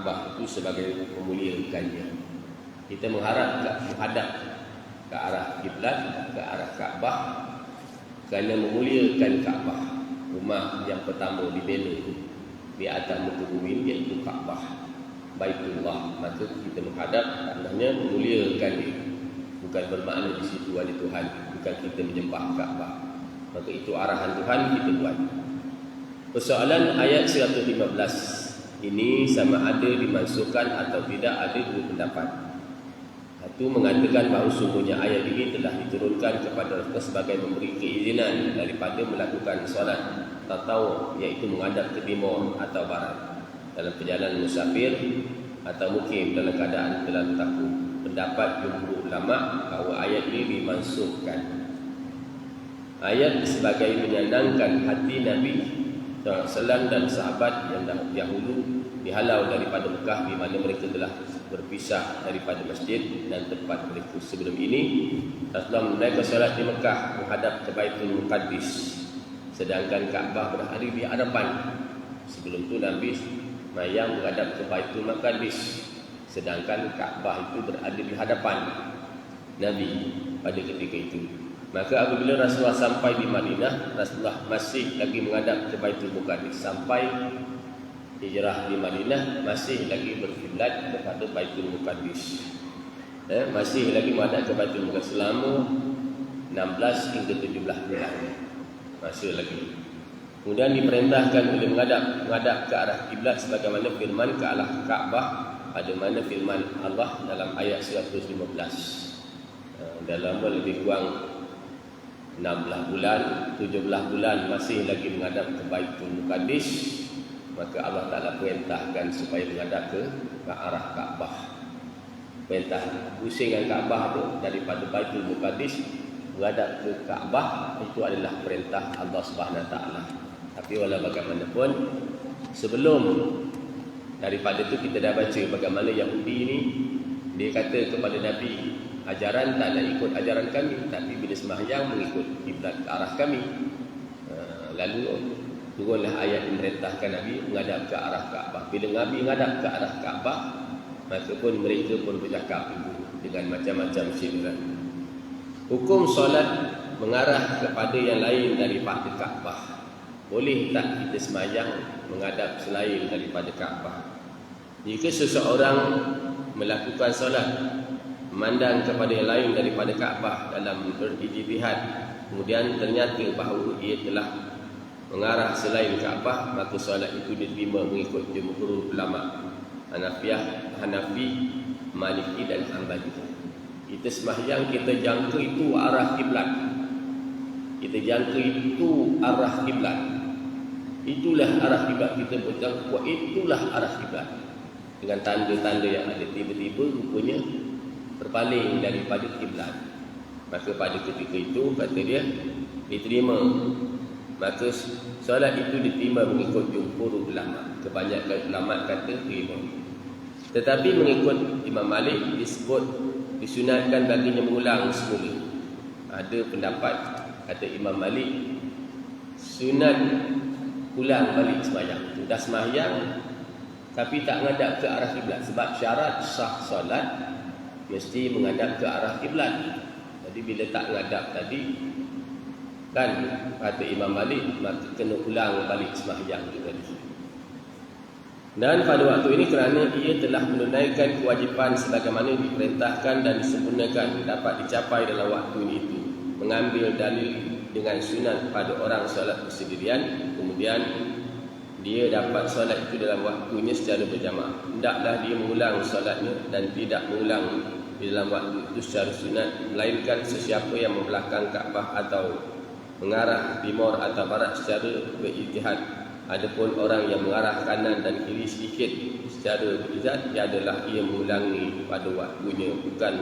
Kaabah itu sebagai memuliakannya. Kita menghadap ke arah kiblat, ke arah Kaabah kerana memuliakan Kaabah, rumah yang pertama dibina di atas muka bumi, iaitu Kaabah, Baitullah. Maka kita menghadap maknanya memuliakan dia. Bukan bermakna di situ ada Tuhan, bukan kita menyembah Kaabah. Maka itu arahan Tuhan, kita buat. Persoalan ayat 115 ini sama ada dimasukkan atau tidak, ada dua pendapat. Satu mengatakan bahawa sungguhnya ayat ini telah diturunkan kepada Rasulullah sebagai memberi keizinan daripada melakukan solat tatawwu, iaitu menghadap ke timur atau barat dalam perjalanan musafir atau mukim dalam keadaan terlalu takut. Pendapat jumhur ulama bahawa ayat ini dimansukkan. Ayat sebagai menyenangkan hati Nabi SAW dan sahabat yang dahulu dihalau daripada Mekah, di mana mereka telah berpisah daripada masjid dan tempat mereka sebelum ini. Rasulullah menunaikan solat di Mekah menghadap ke Baitul Muqaddis, sedangkan Kaabah berada di hadapan. Sebelum itu Nabi mayang menghadap ke Baitul Muqaddis, sedangkan Kaabah itu berada di hadapan Nabi pada ketika itu. Maka apabila Rasulullah sampai di Madinah, Rasulullah masih lagi menghadap ke Baitul Muqaddis. Sampai hijrah di Madinah masih lagi berkiblat kepada Baitul Muqaddis. Masih lagi menghadap ke Baitul Muqaddis selama 16 hingga 17 bulan. Masih lagi. Kemudian diperintahkan oleh menghadap ke arah kiblat sebagaimana firman ke arah Kaabah, pada mana firman Allah dalam ayat 115. Dalam lebih kurang 16 bulan, 17 bulan masih lagi menghadap ke Baitul Muqaddis, maka Allah Ta'ala perintahkan supaya menghadap ke arah Kaabah. Perintah pusingkan Kaabah tu daripada Baitul Muqaddis menghadap ke Kaabah, itu adalah perintah Allah Subhanahu Ta'ala. Tapi walau bagaimanapun, sebelum daripada itu kita dah baca bagaimana Yahudi ini, dia kata kepada Nabi, ajaran tak nak ikut ajaran kami, tapi bila sembahyang mengikut kiblat ke arah kami. Lalu turunlah ayat yang merintahkan Nabi menghadap ke arah Kaabah. Bila Nabi menghadap ke arah Kaabah, maka pun mereka pun bercakap dengan macam-macam syirat. Hukum solat mengarah kepada yang lain daripada Kaabah. Boleh tak kita sembahyang menghadap selain daripada Kaabah? Jika seseorang melakukan solat memandang kepada yang lain daripada Kaabah dalam berijtihad, kemudian ternyata bahawa ia telah mengarah selain Kaabah, maka solat itu diterima mengikut jumhur ulama Hanafi, Maliki dan Hanbali. Kita sembahyang, kita jangka itu arah kiblat. Kita jangka itu arah kiblat. Itulah arah kiblat, kita berjangka itulah arah kiblat. Dengan tanda-tanda yang ada, tiba-tiba rupanya berpaling daripada kiblat. Maka pada ketika itu kata dia diterima. Maka solat itu diterima mengikut jumhur ulama. Kebanyakan ulama kata terima. Tetapi mengikut Imam Malik disebut disunatkan baginya mengulang semula. Ada pendapat kata Imam Malik sunat ulang balik sembahyang. Dah sembahyang tapi tak menghadap ke arah kiblat, sebab syarat sah solat mesti menghadap ke arah kiblat. Jadi bila tak menghadap tadi, kan kata Imam Malik, maka kena ulang balik sembahyang itu tadi. Dan pada waktu ini kerana ia telah menunaikan kewajipan sebagaimana diperintahkan dan disempurnakan, dapat dicapai dalam waktu itu. Mengambil dalil dengan sunat pada orang solat bersendirian, kemudian dia dapat solat itu dalam waktunya secara berjamaah. Hendaklah dia mengulang solatnya dan tidak mengulang di dalam waktu itu secara sunat, melainkan sesiapa yang membelakang Kaabah atau mengarah timur atau barat secara berijtihad. Adapun orang yang mengarah kanan dan kiri sedikit secara berijtihad, ia adalah ia mengulangi pada waktunya, bukan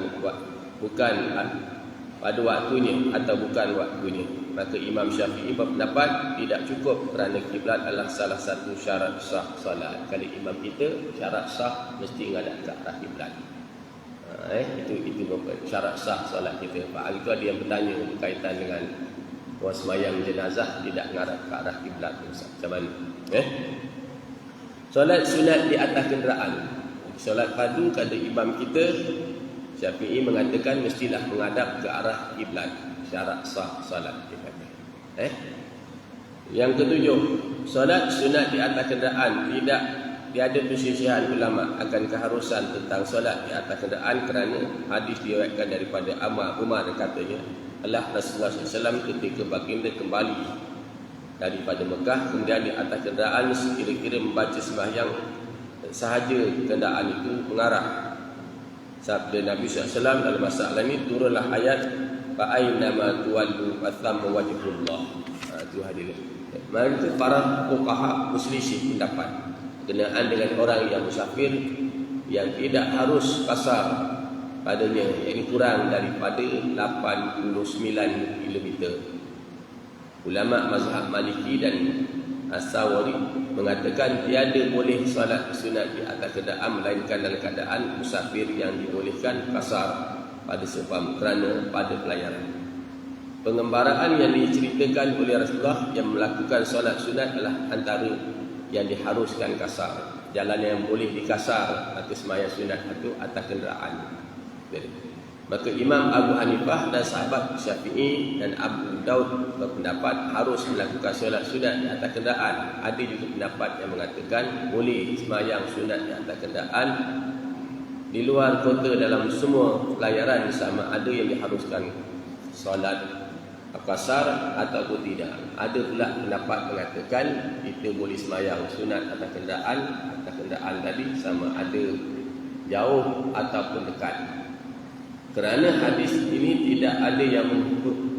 pada waktunya atau bukan waktunya. Maka Imam Syafi'i berpendapat tidak cukup kerana kiblat adalah salah satu syarat sah solat. Kalau imam kita syarat sah mesti menghadap ke arah kiblat. Itu syarat sah solat kita. Pak hari itu ada yang bertanya berkaitan dengan sembahyang jenazah tidak mengarah ke arah kiblat, macam mana? Solat sunat di atas kenderaan. Solat fardu kata imam kita Syafi'i mengatakan mestilah menghadap ke arah kiblat. Syarat sah solat dia kata. Yang ketujuh, solat sunat di atas kenderaan tidak tiada perselisihan ulama akan keharusan tentang solat di atas kenderaan kerana hadis diriwayatkan daripada Umar katanya Allah Rasulullah SAW ketika baginda kembali daripada Mekah kemudian di atas kenderaan kira-kira membaca sembahyang sahaja kenderaan itu mengarah. Sabda Nabi SAW dalam masalah ini turunlah ayat fa'ainama tuwallu fathamma wajhullah. Itu hadir. Maka para fuqaha berselisih pendapat berkenaan dengan orang yang musafir yang tidak harus kasar padanya, yang kurang daripada 89 km. Ulama mazhab Maliki dan As-Sawari mengatakan tiada boleh solat sunat di atas kenderaan melainkan dalam keadaan musafir yang dibolehkan kasar pada sebab kerana pada pelayaran. Pengembaraan yang diceritakan oleh Rasulullah yang melakukan solat sunat adalah antara yang diharuskan kasar. Jalan yang boleh dikasar atau sembahyang sunat itu atas kenderaan. Maka Imam Abu Hanifah dan sahabat Syafi'i dan Abu Daud berpendapat harus melakukan solat sunat di atas kenderaan. Ada juga pendapat yang mengatakan boleh sembahyang sunat di atas kenderaan di luar kota dalam semua pelayaran sama ada yang diharuskan solat kasar ataupun tidak. Ada pula pendapat mengatakan kita boleh sembahyang sunat atas kenderaan tadi sama ada jauh ataupun dekat. Kerana hadis ini tidak ada yang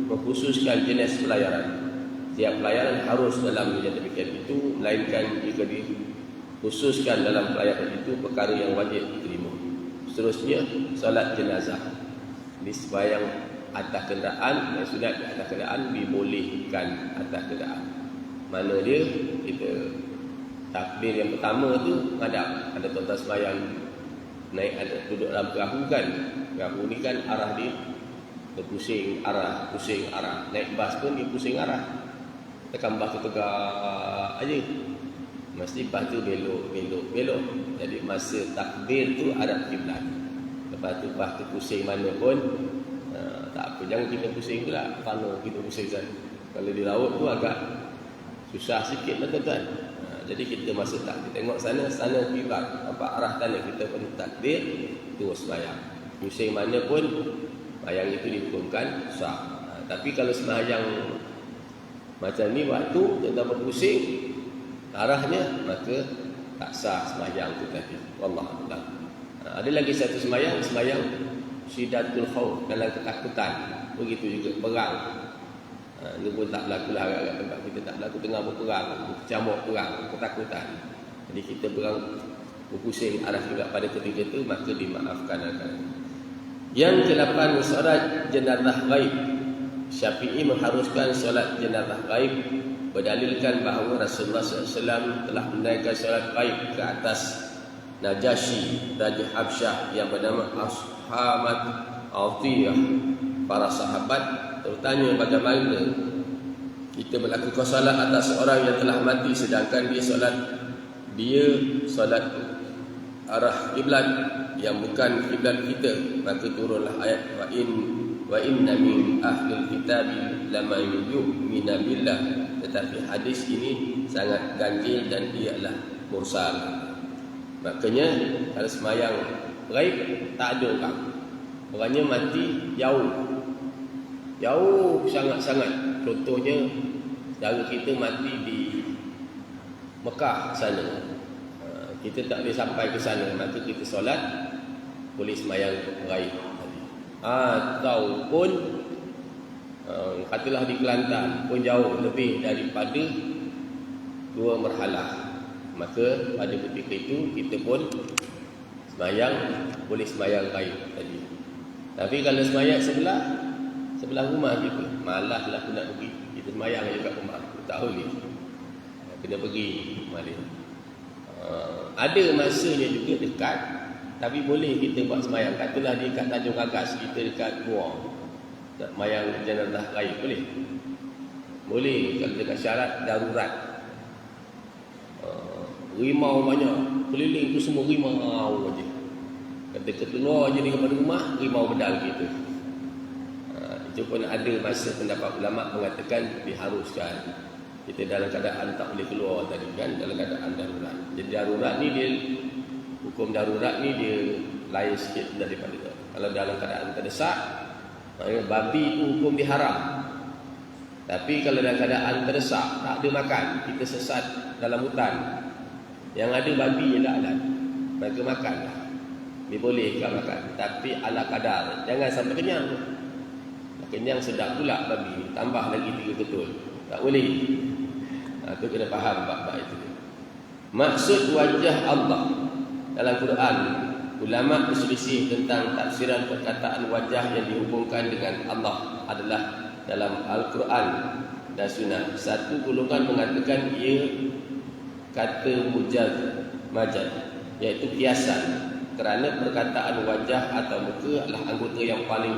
mengkhususkan jenis pelayaran. Setiap pelayaran harus dalam yang demikian itu, melainkan jika dikhususkan dalam pelayaran itu perkara yang wajib diterima. Seterusnya, solat jenazah. Di sembahyang atas kenderaan dan sunat di atas kenderaan dibolehkan atas kenderaan. Mana dia kita takbir yang pertama tu menghadap. Ada tuan-tuan sembahyang naik ada duduk dalam perahu kan. Perahu ni kan arah dia pusing arah. Naik bas pun dia pusing arah. Tekan bas tu tegak aja. Mesti bas tu belok. Jadi masa takbir tu arah kiblat. Lepas tu bas tu pusing mana pun tak apa, jangan kita pusing pula. Kalau kita pusing kan, kalau di laut tu agak susah sikit lah tuan-tuan. Jadi kita masuk tak, kita tengok sana kiblat, apa arah tanah kita pun takbir, terus sembahyang. Pusing mana pun, sembahyang itu dihukumkan sah. Tapi kalau sembahyang macam ni waktu tuan-tuan berpusing arahnya, maka tak sah sembahyang itu tadi. Wallahualam. Ada lagi satu sembahyang Syidatul Khawf, dalam ketakutan. Begitu juga perang. Ini pun tak berlaku lah agak tempat kita tak berlaku tengah berperang, bercamuk perang, ketakutan. Jadi kita perang berpusing arah juga pada ketika itu, maka dimaafkan akan. Yang ke-8, solat jenazah ghaib. Syafi'i mengharuskan solat jenazah ghaib berdalilkan bahawa Rasulullah SAW telah menaikkan solat ghaib ke atas Najasyi Raja Habsyah yang bernama Ashamat Atiyah. Para sahabat bertanya bagaimana kita melakukan solat atas seorang yang telah mati sedangkan dia solat arah kiblat yang bukan kiblat kita. Maka turunlah ayat wa inna min ahlil kitabi laman yu'minu billah. Tetapi hadis ini sangat ganjil dan ialah mursal. Makanya kalau sembahyang ghaib tak ada orang. Orangnya mati jauh sangat-sangat. Contohnya saudara kita mati di Mekah sana. Kita tak boleh sampai ke sana, maka kita solat boleh sembahyang ghaib tadi. Ataupun katalah di Kelantan pun jauh lebih daripada 2 marhalah. Maka pada ketika itu kita pun boleh sembahyang ghaib tadi. Tapi kalau sembahyang sebelah rumah kita, malaslah aku nak pergi, kita sembahyang je kat rumah, tak boleh. Kena pergi balik. Ada masanya juga dekat, tapi boleh kita buat sembahyang. Katalah dia kat Tanjung Kagas, kita dekat Buang, nak sembahyang jenazah ghaib boleh. Boleh kalau dekat syarat darurat. rimau banyak. Keliling tu semua rimau aja. Ketika keluar je daripada rumah, rimau bedal gitu. Itu pun ada masa pendapat ulama mengatakan diharuskan. Kita dalam keadaan tak boleh keluar tadi kan, dalam keadaan darurat. Jadi darurat ni dia, hukum darurat ni dia lain sikit daripada tu. Kalau dalam keadaan terdesak, maknanya babi tu hukum diharam. Tapi kalau dalam keadaan terdesak, tak ada makan, kita sesat dalam hutan, yang ada babi je tak ada, maka makanlah. Dibolehkan makan, tapi ala kadar, jangan sampai kenyang. Kenyang sedap pula babi, tambah lagi 3 ketul, tak boleh. Itu kena faham bab-bab itu. Maksud wajah Allah dalam Quran, ulama berselisih tentang tafsiran perkataan wajah yang dihubungkan dengan Allah adalah dalam Al-Quran dan Sunnah. Satu golongan mengatakan ia kata majaz, iaitu kiasan, kerana perkataan wajah atau muka adalah anggota yang paling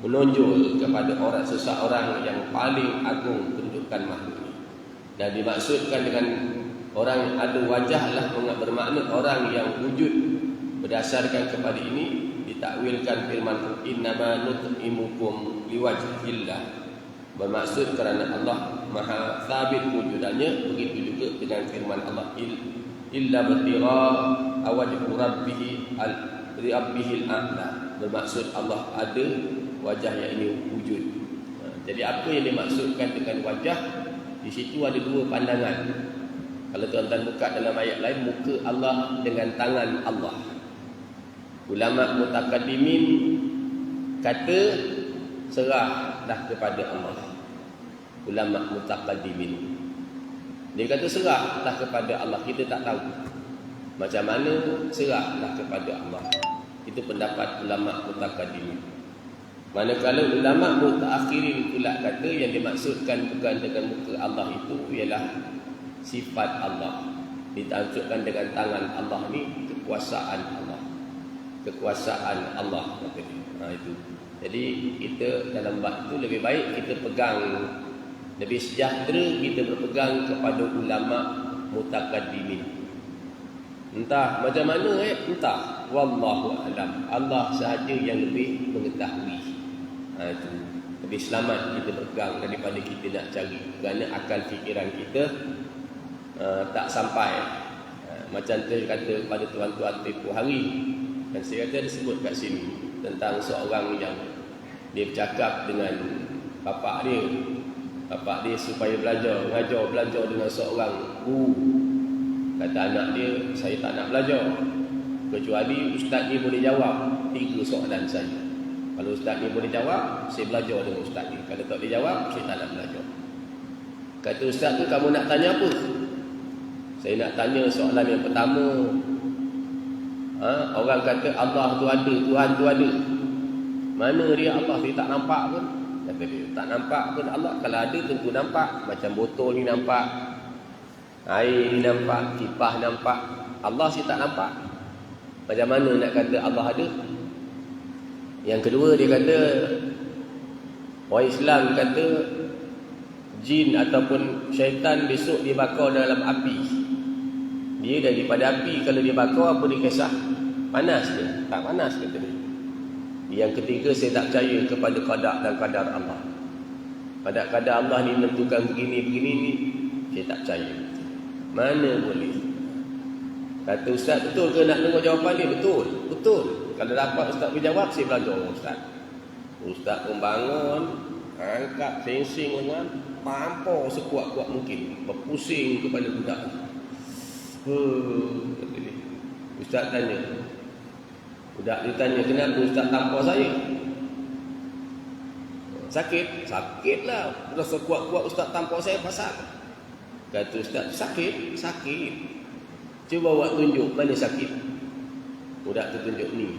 menonjol kepada orang seseorang yang paling agung kedudukan makhluk. Dan dimaksudkan dengan orang ada wajah adalah bermakna orang yang wujud. Berdasarkan kepada ini ditakwilkan firman innama nut'imukum liwajhillah, bermaksud kerana Allah maha sabit wujudannya. Begitu juga dengan firman Allah illa batira awajhu rabbih al-rabbihil a'la, bermaksud Allah ada wajah yang ini wujud. Jadi apa yang dimaksudkan dengan wajah, di situ ada 2 pandangan. Kalau tuan-tuan buka dalam ayat lain, muka Allah dengan tangan Allah. Ulama mutakaddimin kata serahlah kepada Allah. Ulama mutakaddimin dia kata serahlah kepada Allah. Kita tak tahu macam mana serahlah kepada Allah. Itu pendapat ulama mutakaddimin. Manakala ulama mutaakhirin pula kata yang dimaksudkan bukan dengan muka Allah itu ialah sifat Allah. Ditunjukkan dengan tangan Allah ni kekuasaan Allah. Kekuasaan Allah kata dia. Itu. Jadi kita dalam bab itu lebih baik kita pegang, lebih sejahtera kita berpegang kepada ulama mutakaddimin. Entah macam mana entah, wallahu alam. Allah sahaja yang lebih mengetahui. Itu lebih selamat kita berpegang daripada kita nak cari, kerana akal fikiran kita tak sampai. Macam tu kata pada tuan-tuan tempoh hari, dan saya kata disebut kat sini tentang seorang yang dia bercakap dengan bapak dia supaya belajar dengan seorang guru. Kata anak dia, saya tak nak belajar kecuali ustaz ni boleh jawab 3 soalan saja. Kalau ustaz ni boleh jawab, saya belajar dengan ustaz ni. Kalau tak boleh jawab, saya tak nak belajar. Kata ustaz tu, kamu nak tanya apa? Saya nak tanya soalan yang pertama. Orang kata Allah tu ada, Tuhan tu ada. Mana dia Allah? Saya tak nampak pun. Kata dia, tak nampak pun Allah. Kalau ada tentu nampak. Macam botol ni nampak, air ni nampak, kipas nampak. Allah saya tak nampak. Macam mana nak kata Allah ada? Yang kedua dia kata, orang Islam kata jin ataupun syaitan besok dia bakar dalam api. Dia daripada api, kalau dia bakar apa dia kisah? Panas dia? Tak panas kata dia. Yang ketiga, saya tak percaya kepada qada dan qadar Allah. Pada qadar Allah ni menentukan begini ni, saya tak percaya. Mana boleh? Kata ustaz, betul ke nak dengar jawapan dia? Betul. Kalau dapat ustaz berjawab, saya belajar ustaz. Ustaz pun bangun, angkat sensing dengan pampau sekuat-kuat mungkin, berpusing kepada budak. Ustaz tanya, budak dia tanya, kenapa ustaz tampar saya? Sakitlah. Dah sekuat-kuat ustaz tampar saya pasal. Kata ustaz, sakit. Cuba awak tunjuk mana sakit. Budak tu tunjuk ni.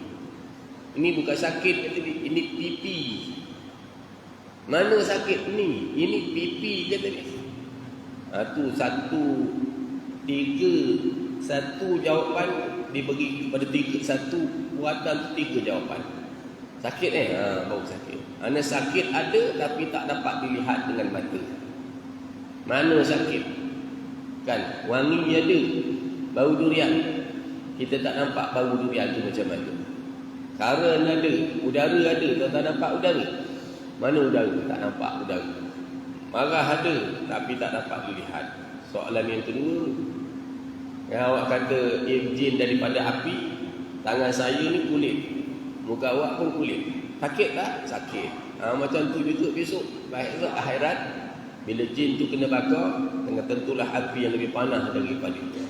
Ini bukan sakit, kata dia. Ini pipi. Mana sakit ni? Ini pipi, kata dia. Itu satu jawapan diberi kepada satu buatan, 3 jawapan. Sakit baru sakit. Ana sakit ada tapi tak dapat dilihat dengan mata. Mana sakit? Kan wangi ada. Bau durian. Kita tak nampak bau durian tu macam mana. Karen ada, udara ada, tuan-tuan nampak udara? Mana udara? Tak nampak udara. Marah ada, tapi tak dapat dilihat. Soalan yang kedua, yang awak kata jin daripada api, tangan saya ni kulit, muka awak pun kulit. Sakit tak? Sakit. Macam tu juga besok akhirat, bila jin tu kena bakar, dengan tentulah api yang lebih panas daripada itu.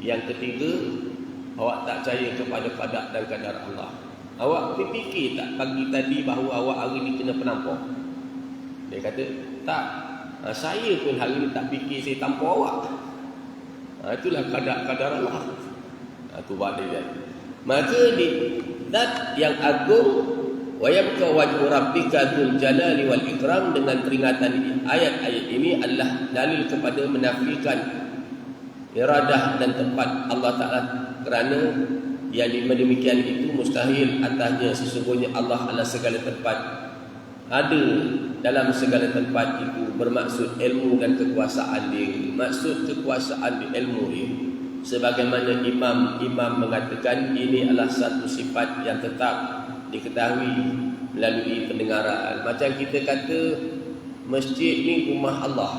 Yang ketiga, awak tak percaya kepada qada dan qadar Allah. Awak fikir tak pagi tadi bahawa awak hari ni kena penampar? Dia kata, tak. Saya pun hari ni tak fikir saya tampar awak. Itulah qadar Allah. Itu buat dia. Maka di zat yang agung, wa yabqa wajhu rabbika dzul jalali wal ikram, dengan peringatan ini, ayat-ayat ini adalah dalil kepada menafikan iradah dan tempat Allah Ta'ala, kerana yang demikian itu mustahil atasnya. Sesungguhnya Allah adalah segala tempat, ada dalam segala tempat itu bermaksud ilmu dan kekuasaan dia. Maksud kekuasaan di ilmu dia, sebagaimana imam mengatakan, ini adalah satu sifat yang tetap diketahui melalui pendengaran. Macam kita kata masjid ni rumah Allah,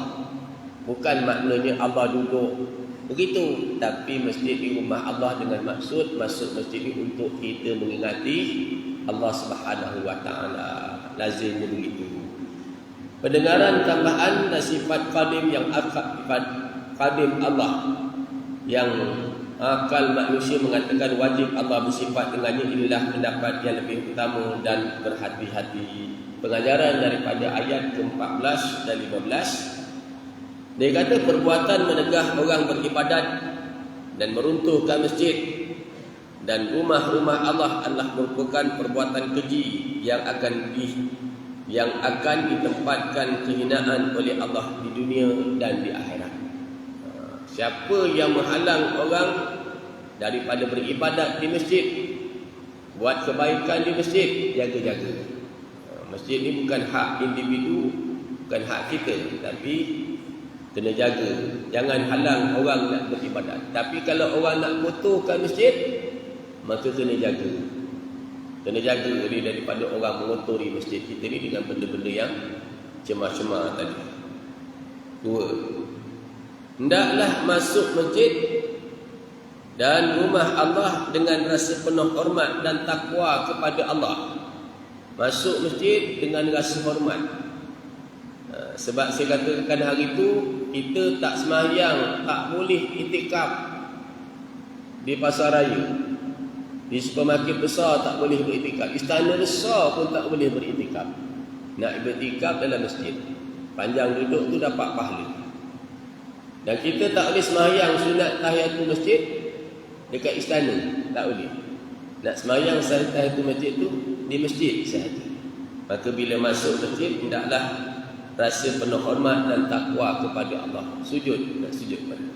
bukan maknanya Allah duduk begitu, tapi masjid di rumah Allah dengan maksud masjid ni untuk kita mengingati Allah Subhanahu wa taala. Lazimnya begitu. Pendengaran tambahan dan sifat qadim yang qadim Allah, yang akal manusia mengatakan wajib Allah bersifat dengannya, inilah pendapat yang lebih utama dan berhati-hati. Pengajaran daripada ayat ke-14 dan 15, dia kata perbuatan menegah orang beribadat dan meruntuhkan masjid dan rumah-rumah Allah adalah merupakan perbuatan keji yang akan ditempatkan kehinaan oleh Allah di dunia dan di akhirat. Siapa yang menghalang orang daripada beribadat di masjid, buat kebaikan di masjid, jaga-jaga. Masjid ni bukan hak individu, bukan hak kita, tapi kena jaga. Jangan halang orang nak beribadat. Tapi kalau orang nak kotorkan masjid, maka kena jaga. Kena jaga diri daripada orang mengotori masjid kita ni dengan benda-benda yang cemar-cemar tadi. 2. Hendaklah masuk masjid dan rumah Allah dengan rasa penuh hormat dan takwa kepada Allah. Masuk masjid dengan rasa hormat. Sebab saya katakan hari itu, kita tak sembahyang, tak boleh iktikaf di pasar raya, di supermarket besar tak boleh beriktikaf, istana besar pun tak boleh beriktikaf. Nak beriktikaf dalam masjid, panjang duduk tu dapat pahala. Dan kita tak boleh sembahyang sunat tahiyatul masjid dekat istana, tak boleh. Nak sembahyang tahiyatul masjid tu di masjid sahaja. Maka bila masuk masjid, hendaklah rasa penuh hormat dan takwa kepada Allah. Sujud, nak sujud pada.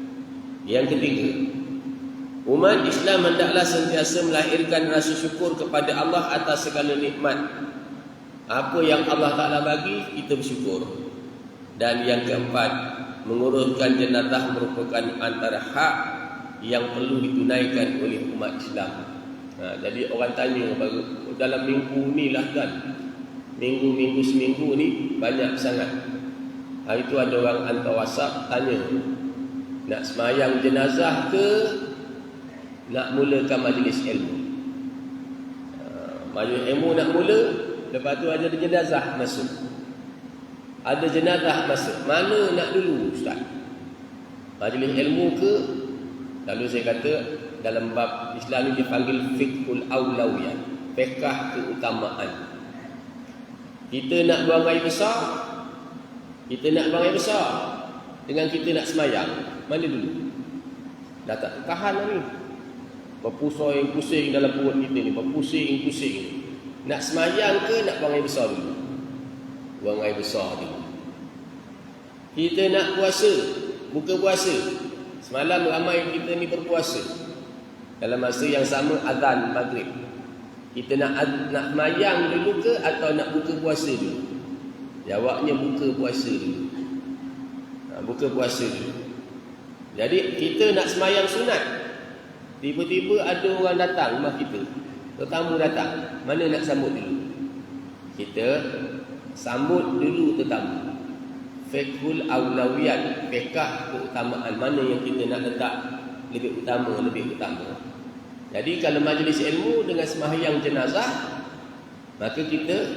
Yang ketiga, umat Islam hendaklah sentiasa melahirkan rasa syukur kepada Allah atas segala nikmat. Apa yang Allah Ta'ala bagi, kita bersyukur. Dan yang keempat, menguruskan jenazah merupakan antara hak yang perlu ditunaikan oleh umat Islam. Jadi orang tanya dalam minggu ni lah kan, minggu seminggu ni banyak sangat. Hari tu ada orang hantar WhatsApp tanya, nak semayang jenazah ke nak mulakan majlis ilmu? Majlis ilmu nak mula, lepas tu ada jenazah masuk. Ada jenazah masuk. Mana nak dulu Ustaz? Majlis ilmu ke? Lalu saya kata dalam bab Islam ni dipanggil fiqhul aulawiyah, fiqh keutamaan. Kita nak buang air besar, dengan kita nak semayang, mana dulu? Dah tak tahan lah ni, berpusing-pusing dalam perut kita ni, berpusing-pusing. Nak semayang ke nak buang air besar dulu? Buang air besar dulu. Kita nak puasa, buka puasa. Semalam ramai kita ni berpuasa. Dalam masa yang sama azan maghrib. Kita nak mayang dulu ke atau nak buka puasa dulu? Jawabnya buka puasa dulu. Buka puasa dulu. Jadi kita nak semayang sunat, tiba-tiba ada orang datang rumah kita, tetamu datang, mana nak sambut dulu? Kita sambut dulu tetamu. Fiqhul awlawiyat, fiqh keutamaan, mana yang kita nak letak lebih utama. Jadi kalau majlis ilmu dengan sembahyang jenazah, maka kita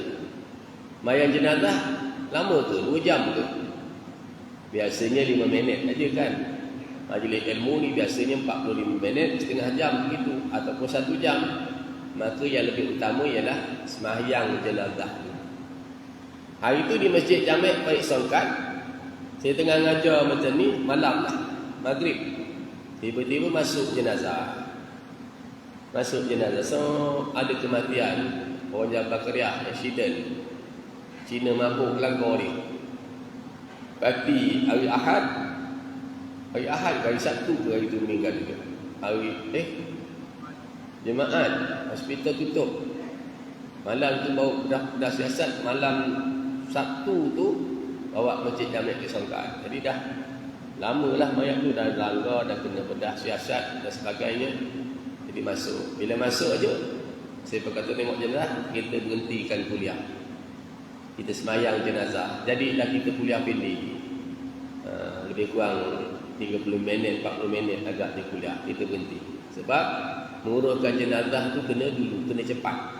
sembahyang jenazah lama ke? 2 jam ke? Biasanya 5 minit aja kan. Majlis ilmu ni biasanya 45 minit, setengah jam begitu, ataupun 1 jam. Maka yang lebih utama ialah sembahyang jenazah. Hari itu di Masjid Jamek Baik Songkat, saya tengah ngajar macam ni, malam lah, maghrib, tiba-tiba masuk jenazah. So ada kematian, orang Jabal Keriah, accident, Cina mabuk langgar ni. Tapi hari Ahad ke hari Sabtu ke hari itu meninggal juga. Jemaat, hospital tutup. Malam tu baru dah siasat, malam Sabtu tu bawa Masjid Jamek ke Songkat. Jadi dah lamalah mayat tu dah langgar, dah kena bedah siasat dan sebagainya. Jadi masuk. Bila masuk aja, saya berkata tengok jenazah, kita berhentikan kuliah. Kita semayang jenazah. Jadi dah kita kuliah pendek. Lebih kurang 30 minit, 40 minit agak di kuliah. Kita berhenti. Sebab menguruskan jenazah tu kena dulu, kena cepat.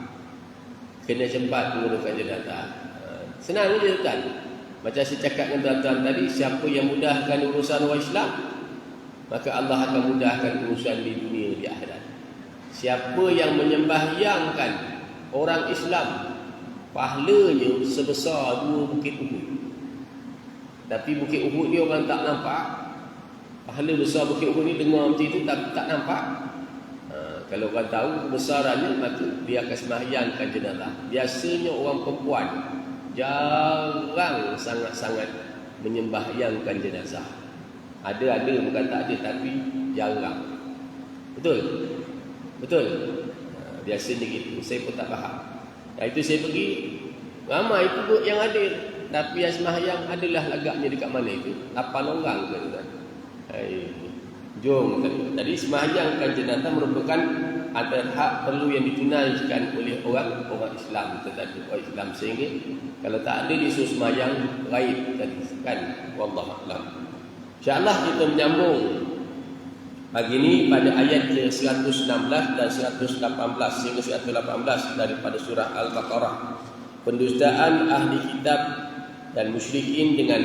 Kena cepat menguruskan jenazah. Senang je tuan. Macam saya cakap dengan tuan-tuan tadi, siapa yang mudahkan urusan orang Islam, maka Allah akan mudahkan urusan di dunia di akhirat. Siapa yang menyembahyangkan orang Islam, pahalanya sebesar 2 bukit Uhud. Tapi bukit Uhud ni orang tak nampak. Pahala besar bukit Uhud ni dengar macam itu tak nampak. Kalau orang tahu kebesarannya, maka dia akan sembahyangkan jenazah. Biasanya orang perempuan jarang sangat-sangat menyembahyangkan jenazah. Ada bukan tak ada, tapi jarang. Betul? Biasanya gitu. Saya pun tak faham. Itu saya pergi, ramai itu yang hadir, tapi yang sembahyang adalah agaknya dekat mana itu? 8 orang ke tuan? Jom tadi sembahyangkan jenazah merupakan antara hak perlu yang ditunaikan oleh orang Islam tadi, orang Islam, sehingga kalau tak ada disuruh sembahyang gaib tadi kan, wallahu a'lam. Insya-Allah kita menyambung pagi ini pada ayat ke-116 dan 118 hingga 118 daripada surah Al-Baqarah. Pendustaan ahli kitab dan musyrikin dengan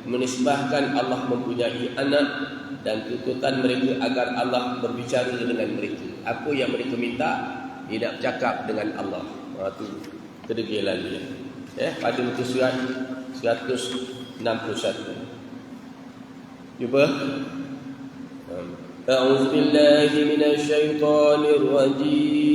menisbahkan Allah mempunyai anak dan tuntutan mereka agar Allah berbicara dengan mereka. Apa yang mereka minta, dia nak bercakap dengan Allah. Itu kedegilan dia. Pada muka surat 161. Cuba. A'udzu billahi minasyaitonir rajim.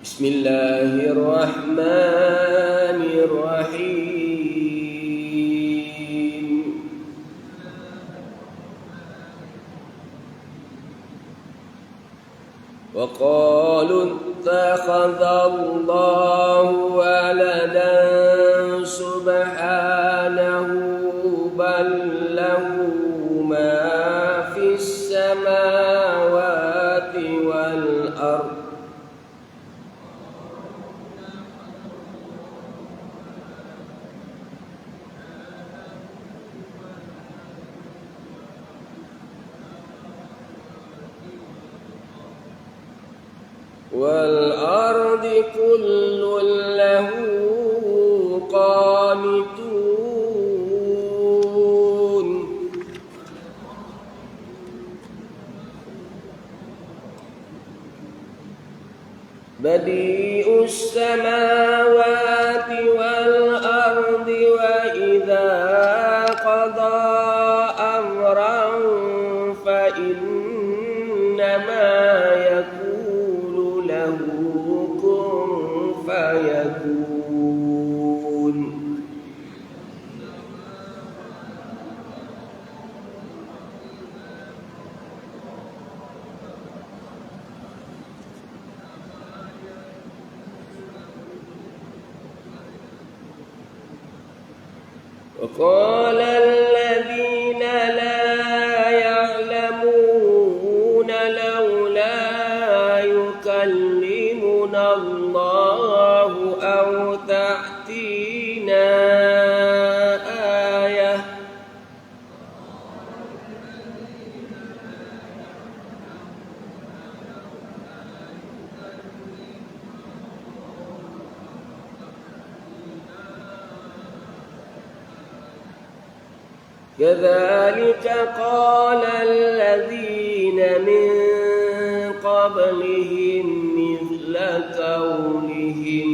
Bismillahirrahmanirrahim. Wa qalu ittakhadallahu waladan subhanahu bal lahu ma fis samawati wal ardh. وَالْأَرْضِ كُلٌّ لَّهُ قَانِتُونَ بَدِيعُ السَّمَاوَاتِ وَالْأَرْضِ وَإِذَا قَضَى أَمْرًا فَإِنَّمَا فيكون. وقال الذين لا يعلمون لولا يكلمنا الله أو تأتينا آية كذلك قال الذين من قبلهم مثل قولهم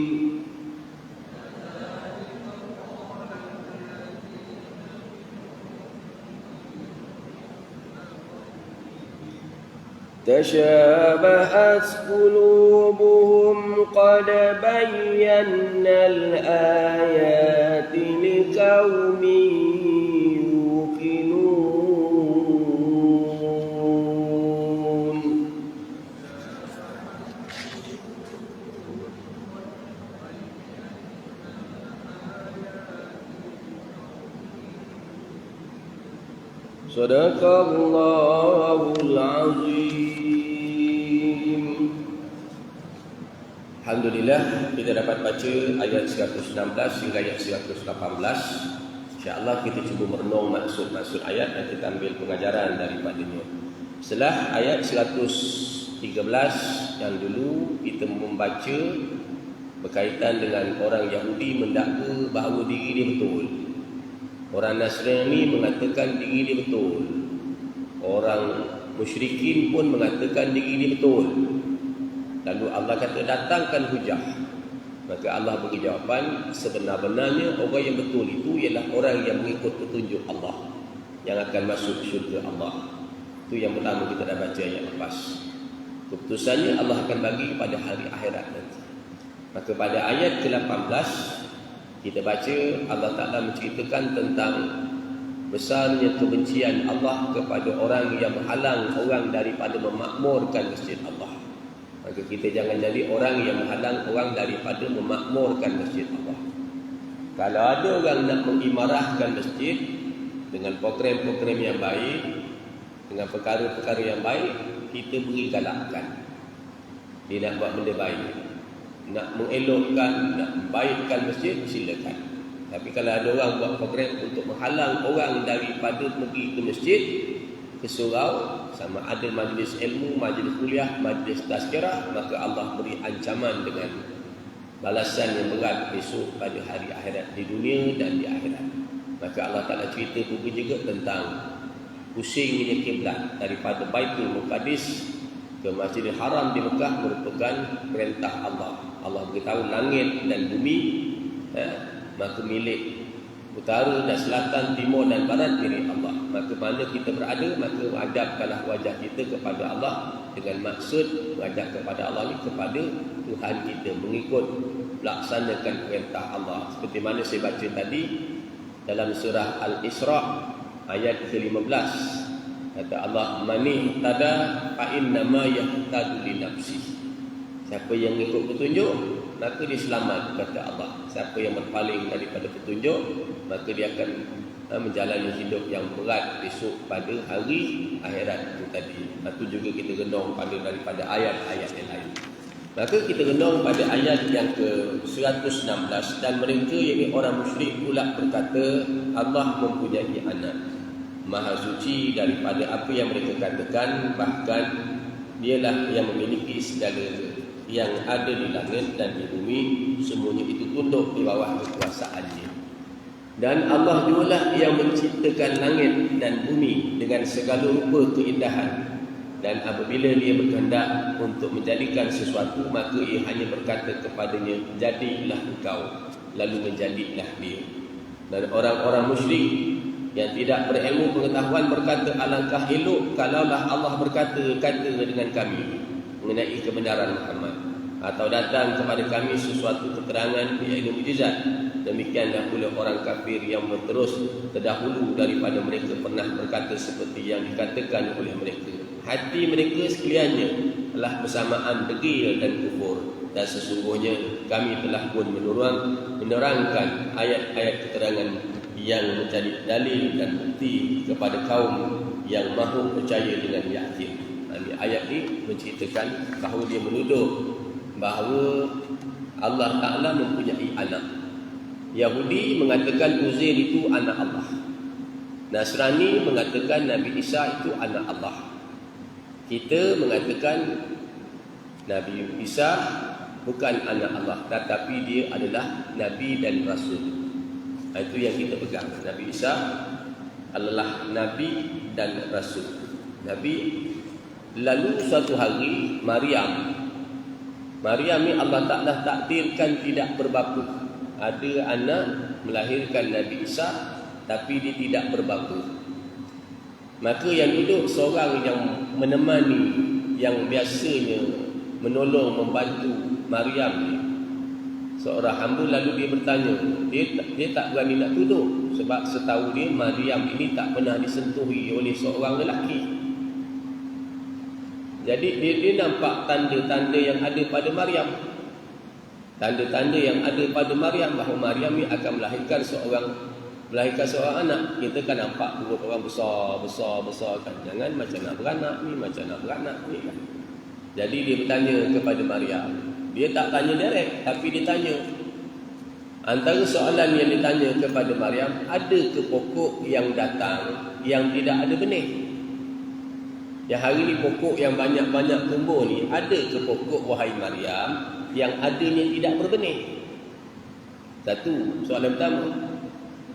تشابهت قلوبهم قد بينا الآيات لقوم Sadaqallahul Azim. Alhamdulillah, kita dapat baca ayat 116 hingga ayat 118. InsyaAllah kita cuba merenung maksud-maksud ayat dan kita ambil pengajaran daripadanya. Setelah ayat 113 yang dulu kita membaca berkaitan dengan orang Yahudi mendakwa bahawa diri dia betul. Orang Nasrani mengatakan diri dia betul. Orang musyrikin pun mengatakan diri dia betul. Lalu Allah kata datangkan hujah. Maka Allah beri jawapan, sebenar-benarnya orang yang betul itu ialah orang yang mengikut petunjuk Allah, yang akan masuk syurga Allah. Itu yang pertama kita dah baca ayat lepas. Keputusannya Allah akan bagi pada hari akhirat nanti. Maka pada ayat ke-18 kita baca Allah Ta'ala menceritakan tentang besarnya kebencian Allah kepada orang yang menghalang orang daripada memakmurkan masjid Allah. Maka kita jangan jadi orang yang menghalang orang daripada memakmurkan masjid Allah. Kalau ada orang nak mengimarahkan masjid dengan program-program yang baik, dengan perkara-perkara yang baik, kita beri galakkan. Dia nak buat benda baik, nak mengelokkan, nak membaikkan masjid, silakan. Tapi kalau ada orang buat program untuk menghalang orang daripada pergi ke masjid, ke surau, sama ada majlis ilmu, majlis kuliah, majlis tazkirah, maka Allah beri ancaman dengan balasan yang berat besok pada hari akhirat, di dunia dan di akhirat. Maka Allah Ta'ala cerita juga tentang pusingnya kiblat daripada Baitul Muqaddis ke Masjidil Haram di Mekah merupakan perintah Allah. Allah beritahu langit dan bumi maka milik utara dan selatan, timur dan barat milik Allah. Maka mana kita berada, maka menghadapkanlah wajah kita kepada Allah dengan maksud mengajak kepada Allah ni kepada Tuhan kita, mengikut melaksanakan perintah Allah. Seperti mana saya baca tadi dalam surah Al-Isra ayat ke-15. Kata Allah, mani tada fa inna ma yahtadu li nafsi. Siapa yang mengikut petunjuk, maka dia selamat, kata Allah. Siapa yang berpaling daripada petunjuk, maka dia akan menjalani hidup yang berat besok pada hari akhirat itu tadi. Itu juga kita renung pada daripada ayat-ayat yang lain. Maka kita renung pada ayat yang ke-116. Dan mereka, yakni orang musyrik pula berkata, Allah mempunyai anak, Maha suci daripada apa yang mereka katakan. Bahkan dialah yang memiliki segala yang ada di langit dan di bumi, semuanya itu tunduk di bawah kekuasaannya. Dan Allah jugalah yang menciptakan langit dan bumi dengan segala rupa keindahan. Dan apabila dia berkehendak untuk menjadikan sesuatu, maka ia hanya berkata kepadanya, jadilah engkau, lalu menjadilah dia. Dan orang-orang musyrik yang tidak berilmu pengetahuan berkata, alangkah elok kalaulah Allah berkata dengan kami mengenai kebenaran Muhammad, atau datang kepada kami sesuatu keterangan, iaitu mukjizat. Demikianlah pula orang kafir yang terus terdahulu daripada mereka pernah berkata seperti yang dikatakan oleh mereka. Hati mereka sekaliannya telah bersamaan degil dan kufur. Dan sesungguhnya kami telah pun menerangkan ayat-ayat keterangan yang menjadi dalil dan bukti kepada kaum yang mahu percaya dengan yakin. Ayat ini menceritakan bahawa dia menuduh bahawa Allah Ta'ala mempunyai anak. Yahudi mengatakan Uzair itu anak Allah. Nasrani mengatakan Nabi Isa itu anak Allah. Kita mengatakan Nabi Isa bukan anak Allah, tetapi dia adalah Nabi dan Rasul. Itu yang kita pegang. Nabi Isa adalah Nabi dan Rasul. Nabi. Lalu suatu hari Maryam ni Allah Ta'ala takdirkan tidak berbapa. Ada anak melahirkan Nabi Isa, tapi dia tidak berbapa. Maka yang duduk seorang yang menemani, yang biasanya menolong, membantu Maryam ni, seorang hamba, lalu dia bertanya, dia tak berani nak tuduh, sebab setahu dia Maryam ini tak pernah disentuhi oleh seorang lelaki. Jadi dia nampak tanda-tanda yang ada pada Maryam. Tanda-tanda yang ada pada Maryam bahawa Maryam ni akan melahirkan seorang anak. Kita kan nampak perut orang besar kan. Jangan macam nak beranak ni kan. Jadi dia bertanya kepada Maryam. Dia tak tanya direct, tapi dia tanya. Antara soalan yang ditanya kepada Maryam, ada ke pokok yang datang yang tidak ada benih? Yang hari ni pokok yang banyak-banyak tumbuh ni, ada ke pokok wahai Maryam yang adanya tidak berbenih? Satu, soalan pertama.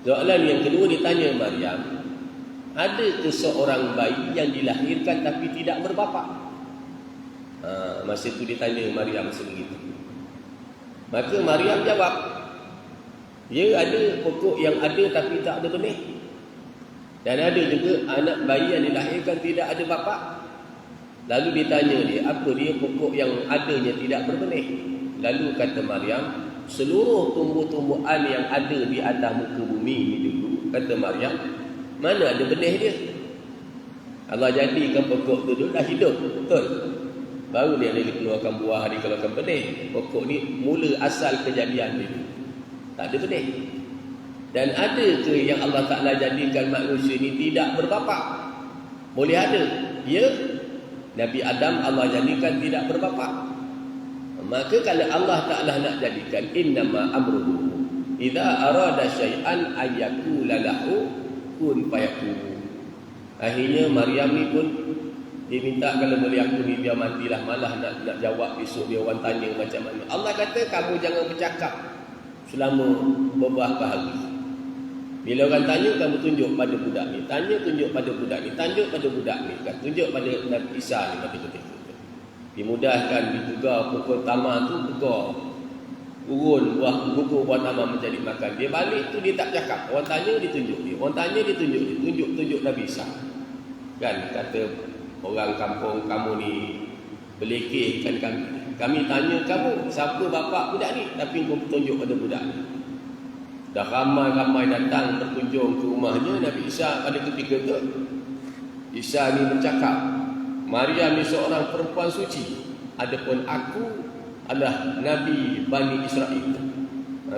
Soalan yang kedua ditanya Maryam, ada ke seorang bayi yang dilahirkan tapi tidak berbapa? Masa itu ditanya Maryam sebegitu. Maka Maryam jawab, ya, ada pokok yang ada tapi tak ada benih. Dan ada juga anak bayi yang dilahirkan tidak ada bapa. Lalu ditanya dia, apa dia pokok yang adanya tidak berbenih? Lalu kata Maryam, seluruh tumbuh-tumbuhan yang ada di atas muka bumi ini dulu, kata Maryam, mana ada benih dia? Allah jadikan pokok itu dah hidup, betul? Baru dia keluarkan buah, dia keluarkan benih. Pokok ni mula asal kejadian dia, tak ada benih. Dan ada ke yang Allah Ta'ala jadikan manusia ni tidak berbapa? Boleh ada. Ya, Nabi Adam Allah jadikan tidak berbapa. Maka kalau Allah Ta'ala nak jadikan, innama amruhu idza arada syai'an ayyakula lahu kun fayakun. Akhirnya Maryam ni pun dia minta, kalau boleh aku ni biar matilah, malah nak jawab besok dia orang tanya macam mana. Allah kata kamu jangan bercakap selama beberapa hari. Bila orang tanya, kamu tunjuk pada budak ni. Tanya, tunjuk pada budak ni. Tunjuk pada budak ni. Tunjuk pada Nabi Isa ni pada ketika itu. Dimudahkan, ditegar pukul tamar tu, tegar. Urun buah tamar menjadi makan. Dia balik tu dia tak cakap. Orang tanya, dia tunjuk dia. Orang tanya, dia tunjuk dia. Tunjuk Nabi Isa. Kan, kata orang kampung, kamu ni belekehkan kami. Kami tanya kamu, siapa bapa budak ni? Tapi kau tunjuk pada budak ni. Dah ramai-ramai datang berkunjung ke rumahnya Nabi Isa pada ketika itu. Isa ni bercakap, Maryam ni seorang perempuan suci, adapun aku adalah Nabi Bani Israel.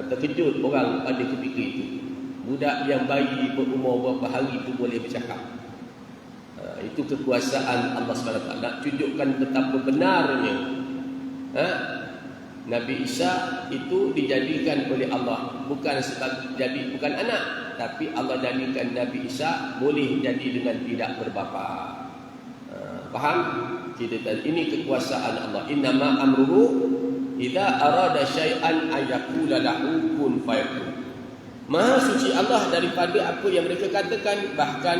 Terkejut orang pada ketika itu. Budak yang bayi berumur berapa hari itu boleh bercakap. Itu kekuasaan Allah SWT. Nak tunjukkan betapa benarnya Nabi Isa itu dijadikan oleh Allah bukan anak, tapi Allah jadikan Nabi Isa boleh jadi dengan tidak berbapa. Faham? Kita tadi ini kekuasaan Allah. Innama amruhu idza arada syai'an ayyakula lahu kun fayakun. Maha suci Allah daripada apa yang mereka katakan, bahkan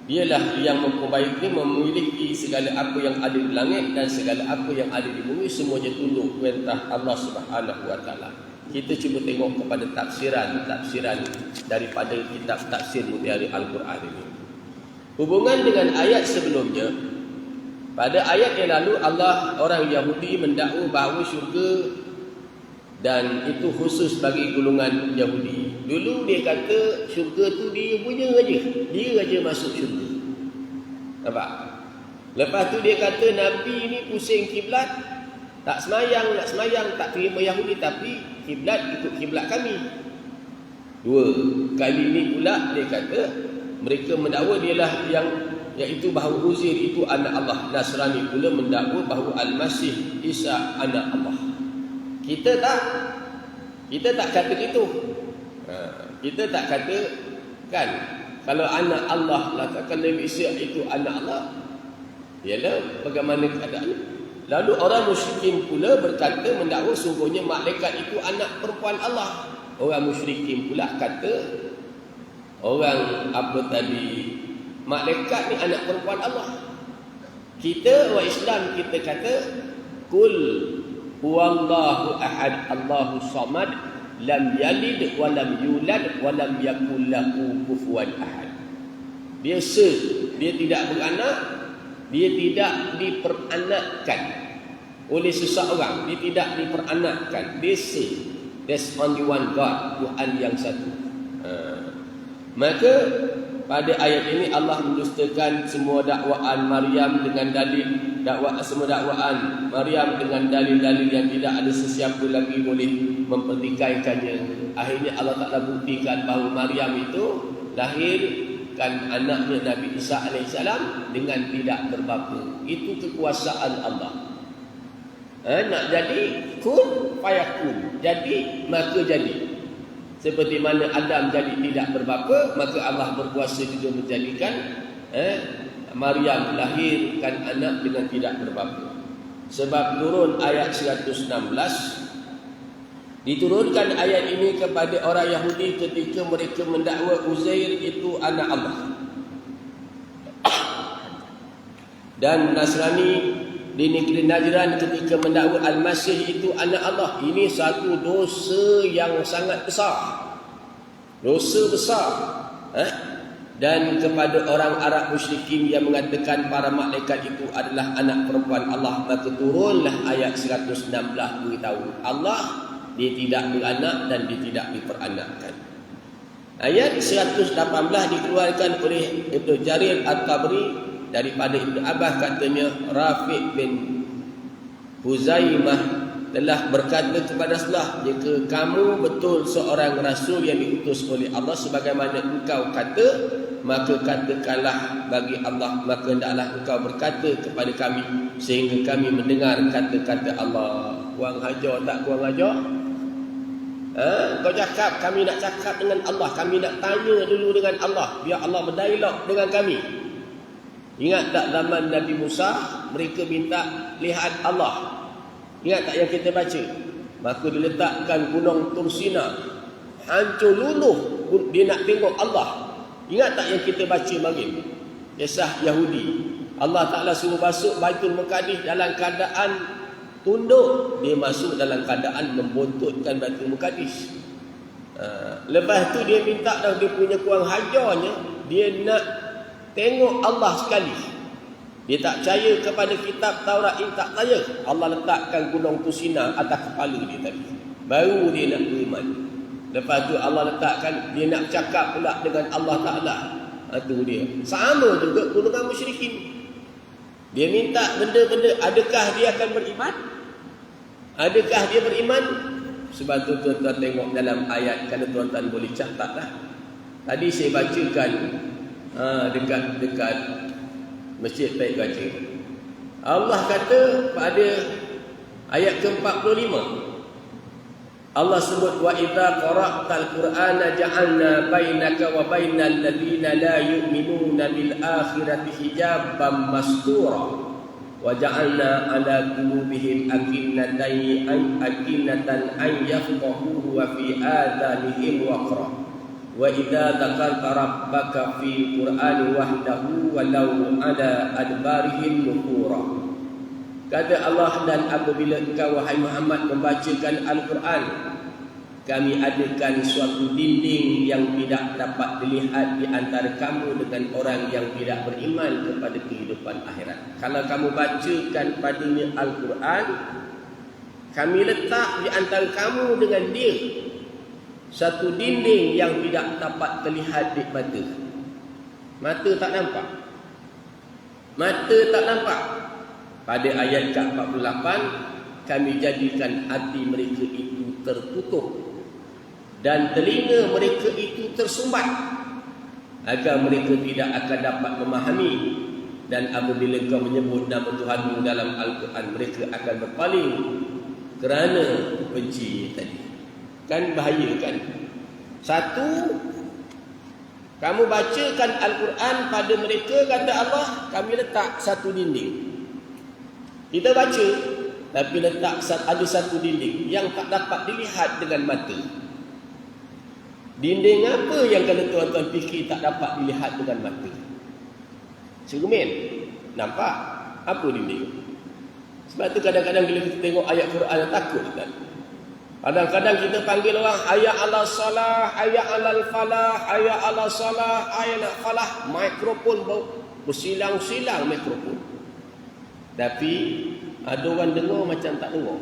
dialah yang memiliki segala apa yang ada di langit dan segala apa yang ada di bumi, semuanya tunduk perintah Allah Subhanahu wa taala. Kita cuba tengok kepada tafsiran daripada kitab tafsir Mutiara Al-Quran ini. Hubungan dengan ayat sebelumnya, pada ayat yang lalu orang Yahudi mendakwa bahawa syurga dan itu khusus bagi golongan Yahudi. Dulu dia kata syurga tu dia punya aja. Dia aja masuk syurga. Nampak? Lepas tu dia kata Nabi ni pusing kiblat, tak semayang, tak terima Yahudi, tapi kiblat ikut kiblat kami. Dua, kali ini pula dia kata mereka mendakwa dialah yang iaitu bahawa Uzair itu anak Allah. Nasrani pula mendakwa bahawa Al-Masih Isa anak Allah. Kita tak kata gitu. Kita tak kata kan kalau anak Allah lah, katakan Nabi Isa itu anak Allah, ialah bagaimana keadaannya. Lalu orang musyrikin pula berkata mendakwa sungguhnya malaikat itu anak perempuan Allah. Orang musyrikin pula kata orang malaikat ni anak perempuan Allah. Kita orang Islam kita kata kul huwallahu ahad Allahu samad lam yalid wa lam yulad wa lam yakul lahu kufuwan ahad. Dia tidak beranak, dia tidak diperanakkan oleh seseorang, dia tidak diperanakkan. Dia there's only one God, Tuhan yang satu. Maka pada ayat ini Allah mendustakan semua dakwaan Maryam dengan semua dakwaan Maryam dengan dalil-dalil yang tidak ada sesiapa lagi boleh mempertikaikannya. Akhirnya Allah Ta'ala buktikan bahawa Maryam itu lahirkan anaknya Nabi Isa AS dengan tidak berbapa. Itu kekuasaan Allah. Nak jadi kun fayakun, jadi maka jadi. Seperti mana Adam jadi tidak berbapa, maka Allah berkuasa juga menjadikan Maryam lahirkan anak dengan tidak berbapa. Sebab turun ayat 116, diturunkan ayat ini kepada orang Yahudi ketika mereka mendakwa Uzair itu anak Allah. Dan Nasrani di negeri Najran ketika mendakwa Al-Masih itu anak Allah. Ini satu dosa yang sangat besar. Dosa besar. Dan kepada orang Arab musyrikin yang mengatakan para malaikat itu adalah anak perempuan Allah, maka turunlah ayat 116 beritahu Allah dia tidak beranak dan dia tidak diperanakkan. Ayat 118 dikeluarkan oleh Ibnu Jarir At-Tabari daripada Ibnu Abbas, katanya Rafiq bin Huzaimah telah berkata kepada Rasulullah, jika kamu betul seorang rasul yang diutus oleh Allah sebagaimana engkau kata, maka katakanlah bagi Allah, maka hendaklah engkau berkata kepada kami sehingga kami mendengar kata-kata Allah. Kurang ajar tak kurang ajar? Kau cakap, kami nak cakap dengan Allah, kami nak tanya dulu dengan Allah, biar Allah berdialog dengan kami. Ingat tak zaman Nabi Musa, mereka minta lihat Allah. Ingat tak yang kita baca? Maka diletakkan gunung Tursina, hancur luluh, dia nak tengok Allah. Ingat tak yang kita baca malam? Kisah Yahudi. Allah Ta'ala suruh masuk Baitul Muqaddis dalam keadaan tunduk, dia masuk dalam keadaan membuntutkan Baitul Muqaddis. Lepas tu dia minta dah, dia punya kurang hajarnya, dia nak tengok Allah sekali. Dia tak percaya kepada kitab Taurat ini, tak percaya. Allah letakkan gunung Tursina atas kepala dia tadi, baru dia nak beriman. Lepas tu Allah letakkan, dia nak cakap pula dengan Allah Ta'ala. Itu dia. Sama juga golongan musyrikin. Dia minta benda-benda, adakah dia akan beriman? Adakah dia beriman? Sebab tu tuan-tuan tengok dalam ayat, kalau tuan-tuan boleh catatlah. Tadi saya bacakan dekat Masjid Baik Baca. Allah kata pada ayat ke-45, Allah sebut wa idza qara'tal qur'ana ja'alna bainaka wa bainal ladzina la yu'minuna bil akhirati hijaban mastura wa ja'alna 'ala qulubihim akinnatan an yafqahuhu wa fi adhanihim waqra wa idza dzakarta rabbaka fil qur'ani wahdahu walau 'ala adbarihim nufura. Kata Allah, dan apabila engkau wahai Muhammad membacakan Al-Quran, kami adakan suatu dinding yang tidak dapat dilihat di antara kamu dengan orang yang tidak beriman kepada kehidupan akhirat. Kalau kamu bacakan padanya Al-Quran, kami letak di antara kamu dengan dia satu dinding yang tidak dapat terlihat di mata. Mata tak nampak. Mata tak nampak. Pada ayat ke-48, kami jadikan hati mereka itu tertutup dan telinga mereka itu tersumbat agar mereka tidak akan dapat memahami, dan apabila kau menyebut nama Tuhanmu dalam Al-Quran mereka akan berpaling kerana benci tadi. Kan bahaya kan? Satu, kamu bacakan Al-Quran pada mereka, kata Allah, kami letak satu dinding. Kita baca, tapi letak ada satu dinding yang tak dapat dilihat dengan mata. Dinding apa yang kalau tuan-tuan fikir tak dapat dilihat dengan mata? Cermin. Nampak? Apa dinding? Sebab tu kadang-kadang bila kita tengok ayat Quran takut kan? Kadang-kadang kita panggil orang hayya 'alas salah, hayya 'alal falah, hayya 'alas salah, hayya 'alal falah, mikrofon bersilang-silang mikrofon. Tapi ada orang dengar macam tak dengar.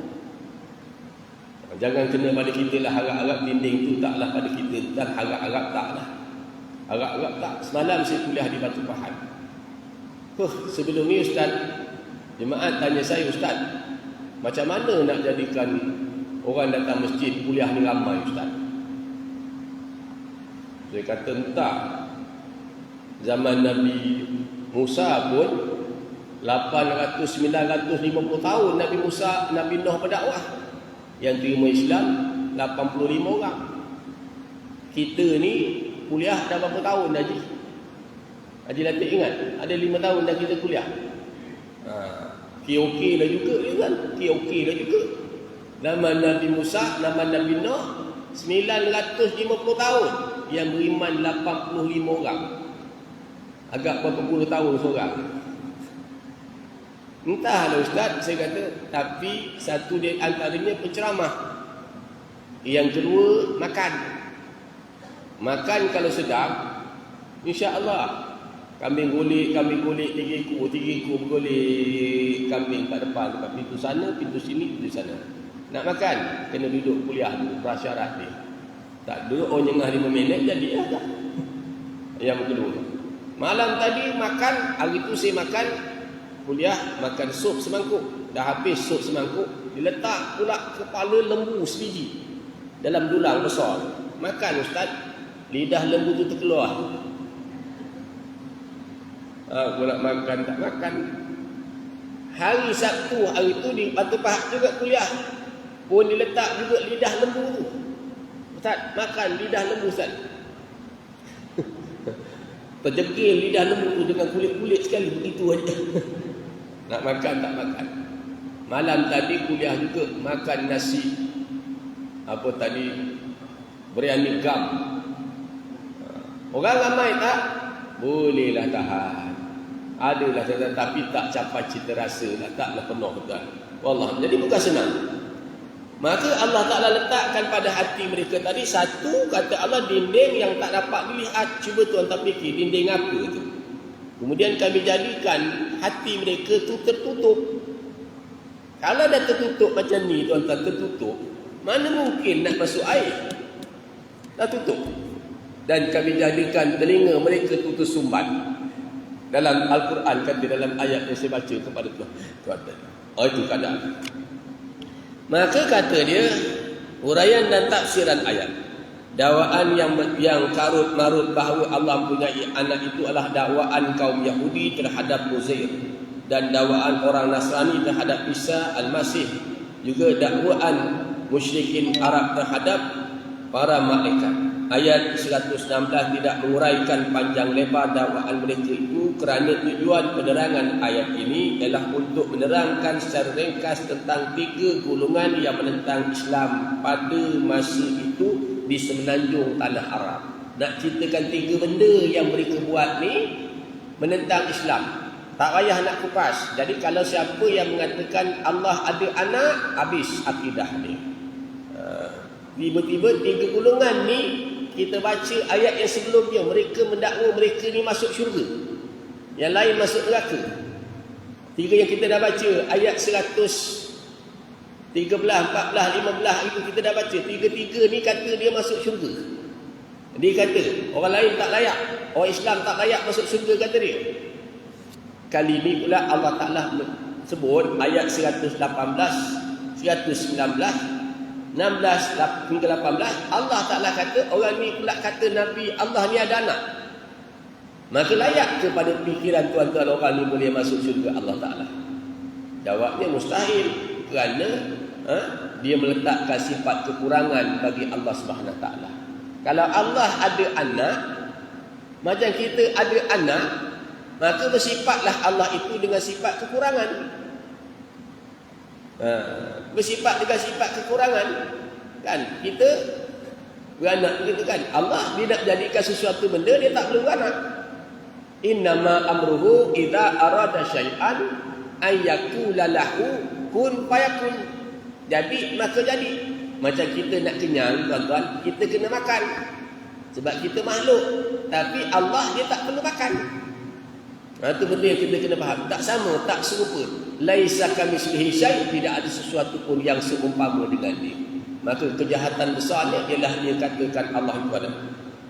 Jangan kena pada kita lah harap-harap dinding tu taklah pada kita, dan harap-harap taklah. Harap-harap tak. Semalam saya kuliah di Batu Pahat. Sebelum ni Ustaz, jemaat tanya saya, Ustaz, macam mana nak jadikan orang datang masjid kuliah ni ramai, Ustaz? Saya kata entah. Zaman Nabi Musa pun 800-950 tahun Nabi Musa, Nabi Nuh berdakwah. Yang terima Islam 85 orang. Kita ni kuliah dah berapa tahun dah, Haji? Haji Latif ingat? Ada 5 tahun dah kita kuliah. Okey lah juga kan? Okey lah juga. Nama Nabi Musa, nama Nabi Nuh 950 tahun. Yang beriman 85 orang. Agak berapa puluh tahun seorang. Entahlah Ustaz, saya kata. Tapi satu di antaranya penceramah. Yang kedua makan. Makan kalau sedap, insya-Allah. Kambing gulik 3 ekor bergulik kambing kat depan, dekat pintu sana, pintu sini, pintu sana. Nak makan, kena duduk kuliah dulu, prasyarat dia. Tak duduk nyengah 5 minit, jadi dah. Yang kedua. Malam tadi makan, hari tu saya makan, kuliah, makan sup semangkuk. Dah habis sup semangkuk, diletak pula kepala lembu sebiji dalam dulang besar. Makan Ustaz, lidah lembu tu terkeluar. Aku nak makan, tak makan. Hari Sabtu, hari tu di Batu Pahat juga kuliah, pun diletak juga lidah lembu tu. Ustaz, makan lidah lembu Ustaz. Terjegil lidah lembu tu dengan kulit-kulit sekali, begitu aja. Nak makan, tak makan. Malam tadi kuliah juga, makan nasi, apa tadi, biryani gam. Orang ramai tak? Bolehlah tahan. Adalah tapi tak capai cita rasa lah, taklah penuh tuan. Wallah, jadi bukan senang. Maka Allah Ta'ala letakkan pada hati mereka tadi satu, kata Allah, dinding yang tak dapat dilihat. Cuba tuan tak fikir dinding apa tu. Kemudian kami jadikan hati mereka tu tertutup. Kalau dah tertutup macam ni tuan-tuan, tertutup, mana mungkin nak masuk air? Dah tutup. Dan kami jadikan telinga mereka tu tersumbat. Dalam Al-Quran kata, dalam ayat yang saya baca kepada tuan. Itu keadaan. Maka kata dia, huraian dan tafsiran ayat. Dakwaan yang karut marut bahawa Allah mempunyai anak itu adalah dakwaan kaum Yahudi terhadap Uzair, dan dakwaan orang Nasrani terhadap Isa Al-Masih, juga dakwaan musyrikin Arab terhadap para malaikat. Ayat 116 tidak menguraikan panjang lebar dakwaan mereka itu, kerana tujuan penerangan ayat ini ialah untuk menerangkan secara ringkas tentang 3 golongan yang menentang Islam pada masa itu di semenanjung tanah Arab. Nak ceritakan 3 benda yang mereka buat ni menentang Islam. Tak payah nak kupas. Jadi kalau siapa yang mengatakan Allah ada anak, habis akidah ni. Tiba-tiba 3 golongan ni, kita baca ayat yang sebelumnya, mereka mendakwa mereka ni masuk syurga, yang lain masuk neraka. 3 yang kita dah baca, ayat 113, 14, 15 itu kita dah baca. 3 ni kata dia masuk syurga. Dia kata orang lain tak layak, orang Islam tak layak masuk syurga, kata dia. Kali ni pula Allah Ta'ala sebut ayat 118, 119, 16 hingga 18, Allah Ta'ala kata, orang ni pula kata Nabi Allah ni ada anak. Maka layak kepada fikiran tuan-tuan orang ni boleh masuk syurga Allah Ta'ala? Jawabnya mustahil, kerana dia meletakkan sifat kekurangan bagi Allah Subhanahu Wa Ta'ala. Kalau Allah ada anak, macam kita ada anak, maka bersifatlah Allah itu dengan sifat kekurangan. Bersifat dengan sifat kekurangan. Kan? Kita beranak begitu kan. Allah dia nak jadikan sesuatu benda, dia tak perlu beranak. Innama amruhu idza arada syai'an ayyakula lahu kun fayakun. Jadi maka jadi. Macam kita nak kenyang tuan-tuan, kita kena makan. Sebab kita makhluk. Tapi Allah dia tak perlu makan. Itu benda yang kita kena faham. Tak sama, tak serupa. Laisa kamitslihi syai', tidak ada sesuatu pun yang seumpama dengan dia. Maka kejahatan besarnya ialah dia katakan Allah itu ada.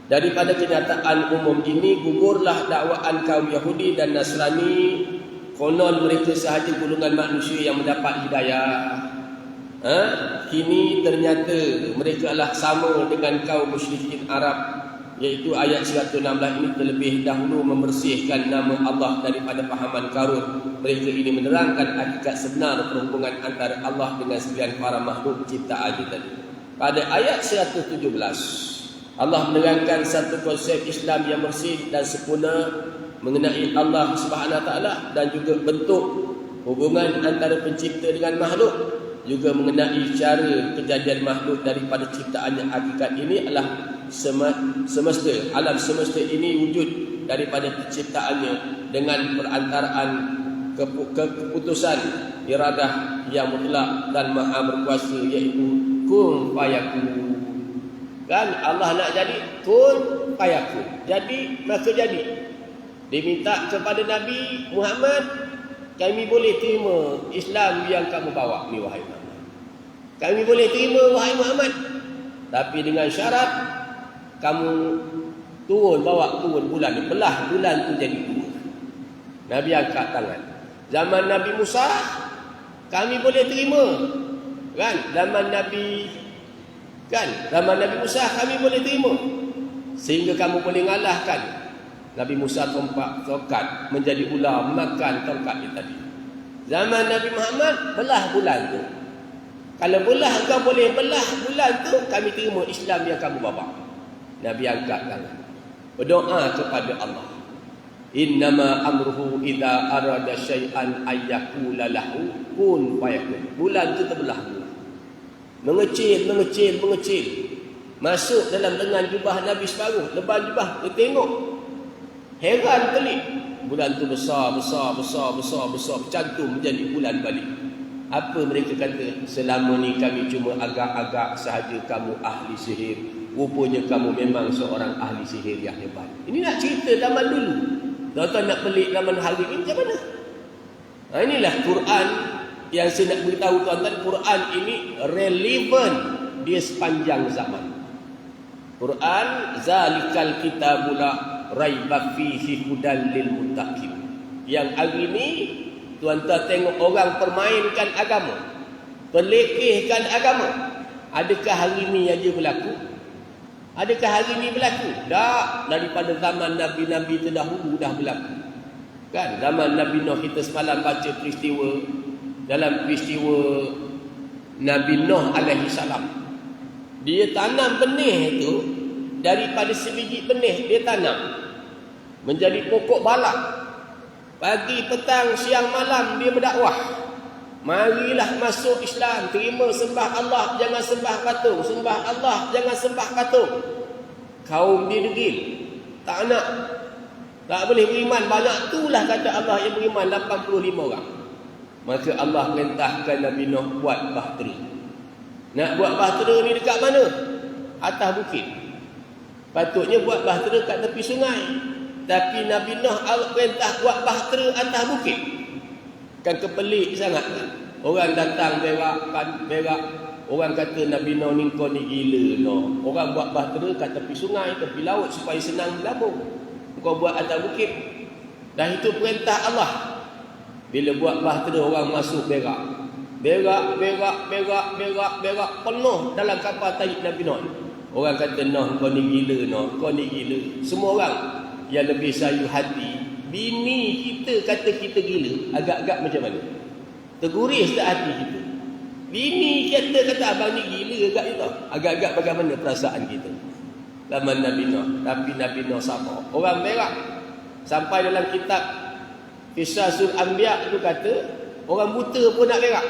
Daripada kenyataan umum ini, gugurlah dakwaan kaum Yahudi dan Nasrani. Konon mereka sahaja golongan manusia yang mendapat hidayah. Kini ternyata mereka adalah sama dengan kaum musyrikin Arab. Iaitu ayat 116 ini terlebih dahulu membersihkan nama Allah daripada pahaman karut. Mereka ini menerangkan hakikat sebenar perhubungan antara Allah dengan sekalian para makhluk ciptaan tadi. Pada ayat 117, Allah menerangkan satu konsep Islam yang bersih dan sempurna mengenai Allah Subhanahu Wa Taala, dan juga bentuk hubungan antara pencipta dengan makhluk, juga mengenai cara kejadian makhluk daripada ciptaan yang hakikat ini adalah semesta. Alam semesta ini wujud daripada penciptaannya dengan perantaraan keputusan iradah yang mutlak dan maha berkuasa, iaitu kun fayakun. Kan Allah nak jadi kun fayakun, jadi maka jadi. Diminta kepada Nabi Muhammad, kami boleh terima Islam yang kamu bawa ni wahai Muhammad. Kami boleh terima wahai Muhammad, tapi dengan syarat kamu bawa turun bulan ni, belah bulan tu jadi dua. Nabi angkat tangan. Zaman Nabi Musa kami boleh terima, kan? Zaman Nabi Musa kami boleh terima, sehingga kamu boleh ngalahkan Nabi Musa tongkat menjadi ular makan tongkat dia tadi. Zaman Nabi Muhammad belah bulan tu. Kalau kau boleh belah bulan tu, kami terima Islam yang kamu bawa. Nabi angkat tangan, berdoa kepada Allah. Innama amruhu idza arada syai'an ayyakula lahu kun fayakun. Bulan tu terbelah dua. Mengecil. Masuk dalam lengan jubah Nabi separuh, leban jubah, dia tengok. Heran pelik. Bulan tu besar, bercantum menjadi bulan balik. Apa mereka kata? Selama ni kami cuma agak-agak sahaja kamu ahli sihir. Rupanya kamu memang seorang ahli sihir yang hebat. Ini nak cerita zaman dulu. Tuan-tuan nak pelik zaman hari ini macam mana? Inilah Quran yang saya nak beritahu tuan-tuan. Quran ini relevan dia sepanjang zaman. Quran zalikal kitabula raiba fihi hudal lil muttaqin. Yang hari ini tuan-tuan tengok orang permainkan agama, pelekehkan agama. Adakah hari ini aja berlaku? Adakah hari ini berlaku? Tak, daripada zaman Nabi-Nabi terdahulu dah berlaku. Kan zaman Nabi Nuh, kita semalam baca peristiwa, dalam peristiwa Nabi Nuh alaihi salam. Dia tanam benih itu, daripada sebiji benih dia tanam menjadi pokok balak. Pagi, petang, siang, malam dia berdakwah. Marilah masuk Islam, terima sembah Allah, jangan sembah patung. Sembah Allah, jangan sembah patung. Kaum dia degil, tak nak, tak boleh beriman. Banyak itulah kata Allah yang beriman 85 orang. Maka Allah perintahkan Nabi Nuh buat bahtera. Nak buat bahtera ni dekat mana? Atas bukit. Patutnya buat bahtera kat tepi sungai, tapi Nabi Nuh perintah buat bahtera atas bukit. Kan kepelik sangat kan? Orang datang berak. Orang kata Nabi Nuh ni kau ni gila no. Orang buat bahtera kat tepi sungai, tepi laut supaya senang berlabung. Kau buat atas bukit. Dan itu perintah Allah. Bila buat bahtera orang masuk berak. Berak penuh dalam kapal taib Nabi Nuh. Orang kata, Nuh kau ni gila, Nuh kau ni gila. Semua orang yang lebih sayu hati, bini kita kata kita gila, agak-agak macam mana? Terguris tak hati kita? Bini kata abang ni gila agak-agak bagaimana perasaan kita? Zaman Nabi Nuh. Tapi Nabi Nuh sabar. Orang berak. Sampai dalam kitab Qisasul Anbiya itu kata, orang buta pun nak berak.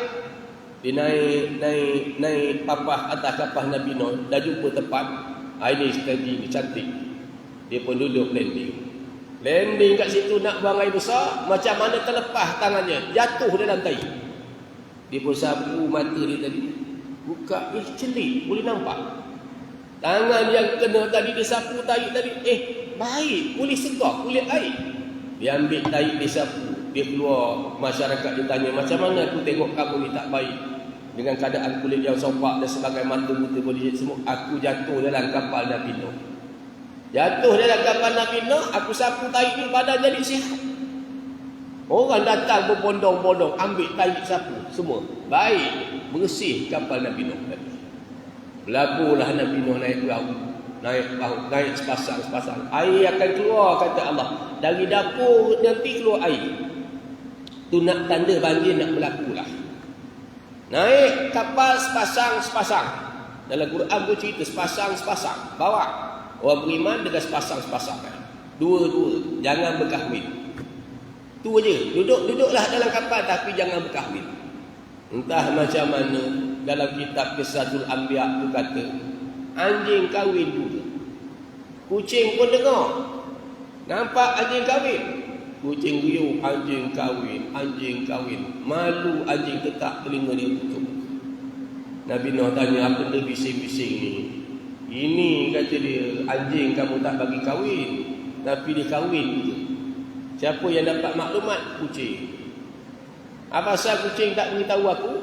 Dia naik papah atas kapal Nabi Nuh, dah jumpa tempat. Ini steady, ni cantik. Dia pun duduk landing kat situ nak buang air besar, macam mana terlepas tangannya, jatuh dalam taib. Dia pun sapu mata dia tadi, buka, celik, boleh nampak tangan yang kena tadi dia sapu taib tadi, baik, boleh segar, boleh air. Dia ambil taib, dia sapu, dia keluar. Masyarakat dia tanya, macam mana aku tengok kamu ni tak baik, dengan keadaan kulit yang sopak dan sebagai mata buta boleh semua. Aku jatuh dalam kapal Nabi Nuh. Jatuh dalam kapal Nabi Nuh, aku sapu taib ni, badan jadi sihat. Orang datang berbondong-bondong, ambil taib sapu semua. Baik, bersih kapal Nabi Nuh tadi. Berlabuhlah Nabi Nuh naik perahu, naik sepasang. Air akan keluar, kata Allah. Dari dapur nanti keluar air. Tu nak tanda banjir nak berlaku lah. Naik kapal sepasang. Dalam Quran pun cerita sepasang. Bawa orang beriman dengan sepasang. Dua-dua, jangan berkahwin. Tu je, duduklah dalam kapal tapi jangan berkahwin. Entah macam mana dalam kitab Qisasul Anbiya tu kata, anjing kahwin juga. Kucing pun dengar. Nampak anjing kahwin. Kucing riuh, anjing kahwin. Malu anjing tetap, telinga dia tutup. Nabi Nuh tanya, apa dia bising-bising ni? Ini kata dia, anjing kamu tak bagi kahwin, tapi dia kahwin juga. Siapa yang dapat maklumat? Kucing. Apa asal kucing tak beritahu aku?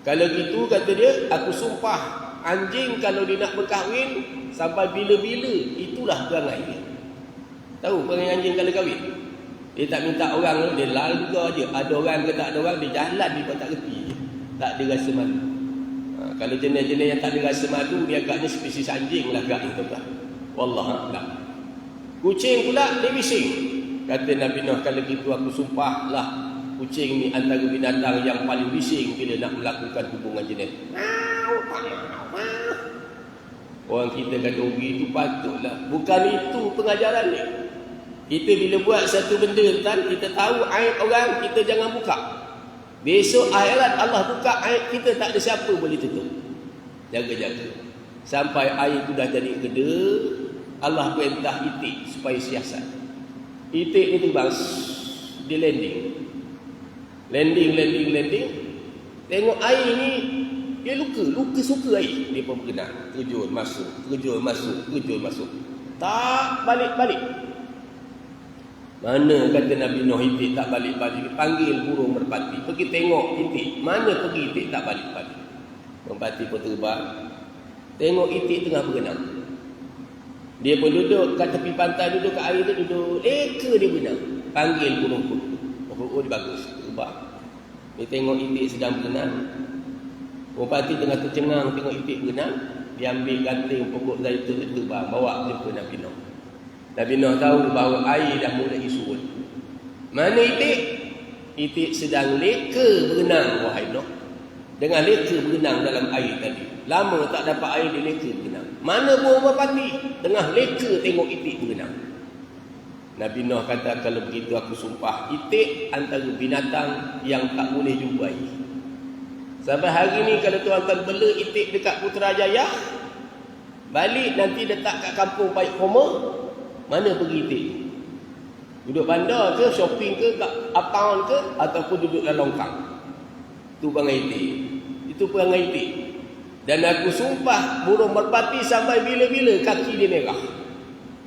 Kalau gitu, kata dia, aku sumpah anjing kalau dia nak berkahwin sampai bila-bila, itulah perangai dia. Tahu perangai anjing kalau kahwin? Dia tak minta orang, dia laga je. Ada orang ke tak ada orang, dia jalan dia pun tak kerti. Tak ada rasa malu. Kalau jenis-jenis yang tak ada rasa malu, dia agaknya spesies anjing lah agaknya, tuan-tuan. Wallahualam. Kucing pula dia bising. Kata Nabi Nuh, kalau gitu aku sumpah lah, kucing ni antara binatang yang paling bising bila nak melakukan hubungan jenis. Orang kita kata itu patutlah. Bukan itu pengajaran ni. Kita bila buat satu benda kan, kita tahu aib orang, kita jangan buka. Besok akhirat Allah buka aib kita, tak ada siapa boleh tutup. Jaga-jaga. Sampai air itu dah jadi gede, Allah perintah itik supaya siasat. Itik ni terbang, dia landing. Tengok air ni, dia luka suka air. Dia pun bergerak, terjun masuk. Tak balik-balik. Mana kata Nabi Nuh itik tak balik-balik? Panggil burung merpati, pergi tengok itik. Mana pergi itik tak balik-balik? Merpati pun terbang, tengok itik tengah berenang. Dia pun duduk kat tepi pantai, duduk kat air tu, duduk leka dia berenang. Panggil burung dia bagus, terbang. Dia tengok itik sedang berenang. Merpati tengah tercengang tengok itik berenang. Dia ambil ganting pokok zaitun, terbang, bawa jumpa Nabi Nuh. Nabi Nuh tahu bahawa air dah mula surut. Mana itik? Itik sedang leka berenang, wahai Nuh. Dengan leka berenang dalam air tadi. Lama tak dapat air, dia leka berenang. Mana burung merpati? Tengah leka tengok itik berenang. Nabi Nuh kata, kalau begitu aku sumpah, itik antara binatang yang tak boleh jumpa air. Sampai hari ni kalau tuan-tuan bela itik dekat Putrajaya, balik nanti letak kat kampung Baik Koma, mana pergi itik? Duduk bandar ke, shopping ke, kat uptown ke, ataupun duduk dalam longkang. Itu perangai itik. Itu perangai itik. Dan aku sumpah burung merpati sampai bila-bila kaki dia merah.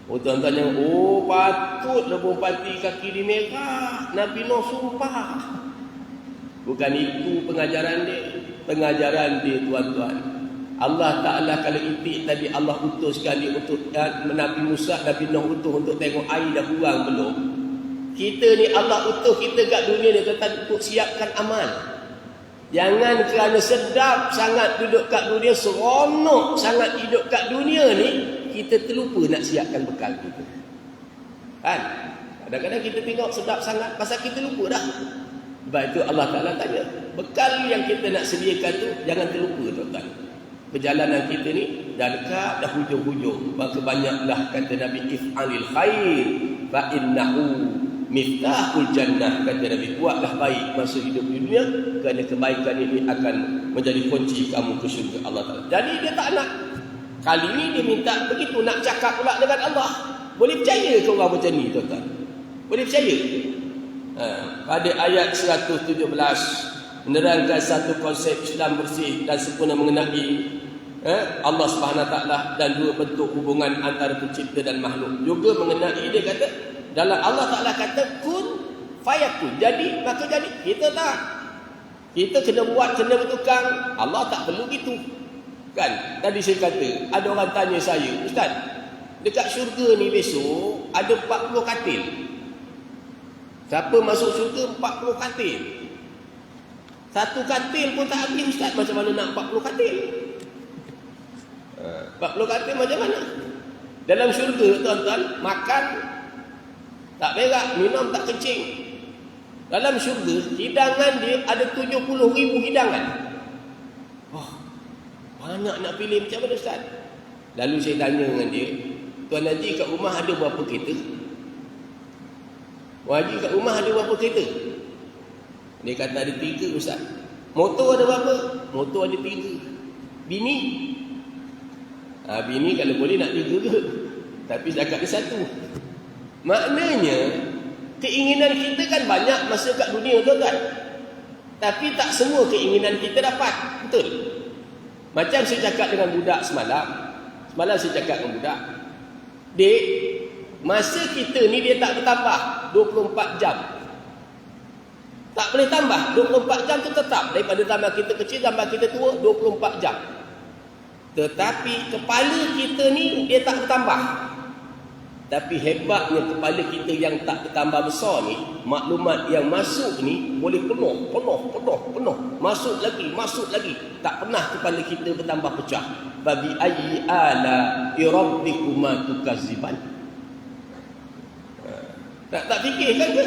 Tuan-tuan yang, patutlah burung merpati kaki dia merah. Nabi Nuh sumpah. Bukan itu pengajaran dia. Pengajaran dia, tuan-tuan, Allah Ta'ala kalau itik tadi Allah utuskan dia untuk Nabi Musa, Nabi Nuh utus untuk tengok air dah kurang belum. Kita ni Allah utus kita kat dunia ni tentang untuk siapkan amal. Jangan kerana sedap sangat duduk kat dunia, seronok sangat hidup kat dunia ni, kita terlupa nak siapkan bekal kita. Kan? Kadang-kadang kita tengok sedap sangat, pasal kita lupa dah. Sebab itu Allah Ta'ala tanya, bekal yang kita nak sediakan tu, jangan terlupa tuan-tuan. Perjalanan kita ni dah dekat, dah hujung-hujung. Maka banyaklah kata Nabi, if'alil khair fa innahu miftahul jannah. Kata Nabi, buatlah baik masa hidup di dunia, kerana kebaikan ini akan menjadi kunci kamu ke syurga Allah Ta'ala. Jadi dia tak nak. Kali ni dia minta begitu, nak cakap pula dengan Allah. Boleh percaya ke orang macam ni tuan-tuan? Boleh percaya? Pada ayat 117, menerangkan satu konsep Islam bersih dan sempurna mengenai Allah Subhanahu Wa Taala dan dua bentuk hubungan antara pencipta dan makhluk. Juga mengenai, dia kata dalam Allah Taala kata kun fayakun, jadi maka jadi. Kita tak, kita kena buat, kena bertukang. Allah tak perlu gitu kan. Tadi saya kata, ada orang tanya saya, Ustaz, dekat syurga ni besok ada 40 katil. Siapa masuk syurga 40 katil. Satu katil pun tak habis, Ustaz. Macam mana nak 40 katil? 40 katil macam mana? Dalam syurga tuan-tuan, makan tak berak, minum tak kencing. Dalam syurga, hidangan dia ada 70,000 hidangan. Oh, banyak nak pilih, macam mana Ustaz? Lalu saya tanya dengan dia, Tuan Haji kat rumah ada berapa kereta? Tuan Haji kat rumah ada berapa kereta? Dia kata ada 3 Ustaz. Motor ada berapa? Motor ada 3. Bini? Bini kalau boleh nak 3 ke? Tapi zakat dia 1. Maknanya keinginan kita kan banyak masa kat dunia tu kan. Tapi tak semua keinginan kita dapat. Betul? Macam saya cakap dengan budak semalam. Semalam saya cakap dengan budak, Dek, masa kita ni dia tak bertambah 24 jam. Tak boleh tambah 24 jam tu tetap. Daripada tambah kita kecil tambah kita tua 24 jam. Tetapi kepala kita ni dia tak bertambah. Tapi hebatnya kepala kita yang tak bertambah besar ni, maklumat yang masuk ni boleh penuh. Masuk lagi. Tak pernah kepala kita bertambah pecah. Babi ayyi ala rabbikuma tukaziban. Tak fikirkan ke?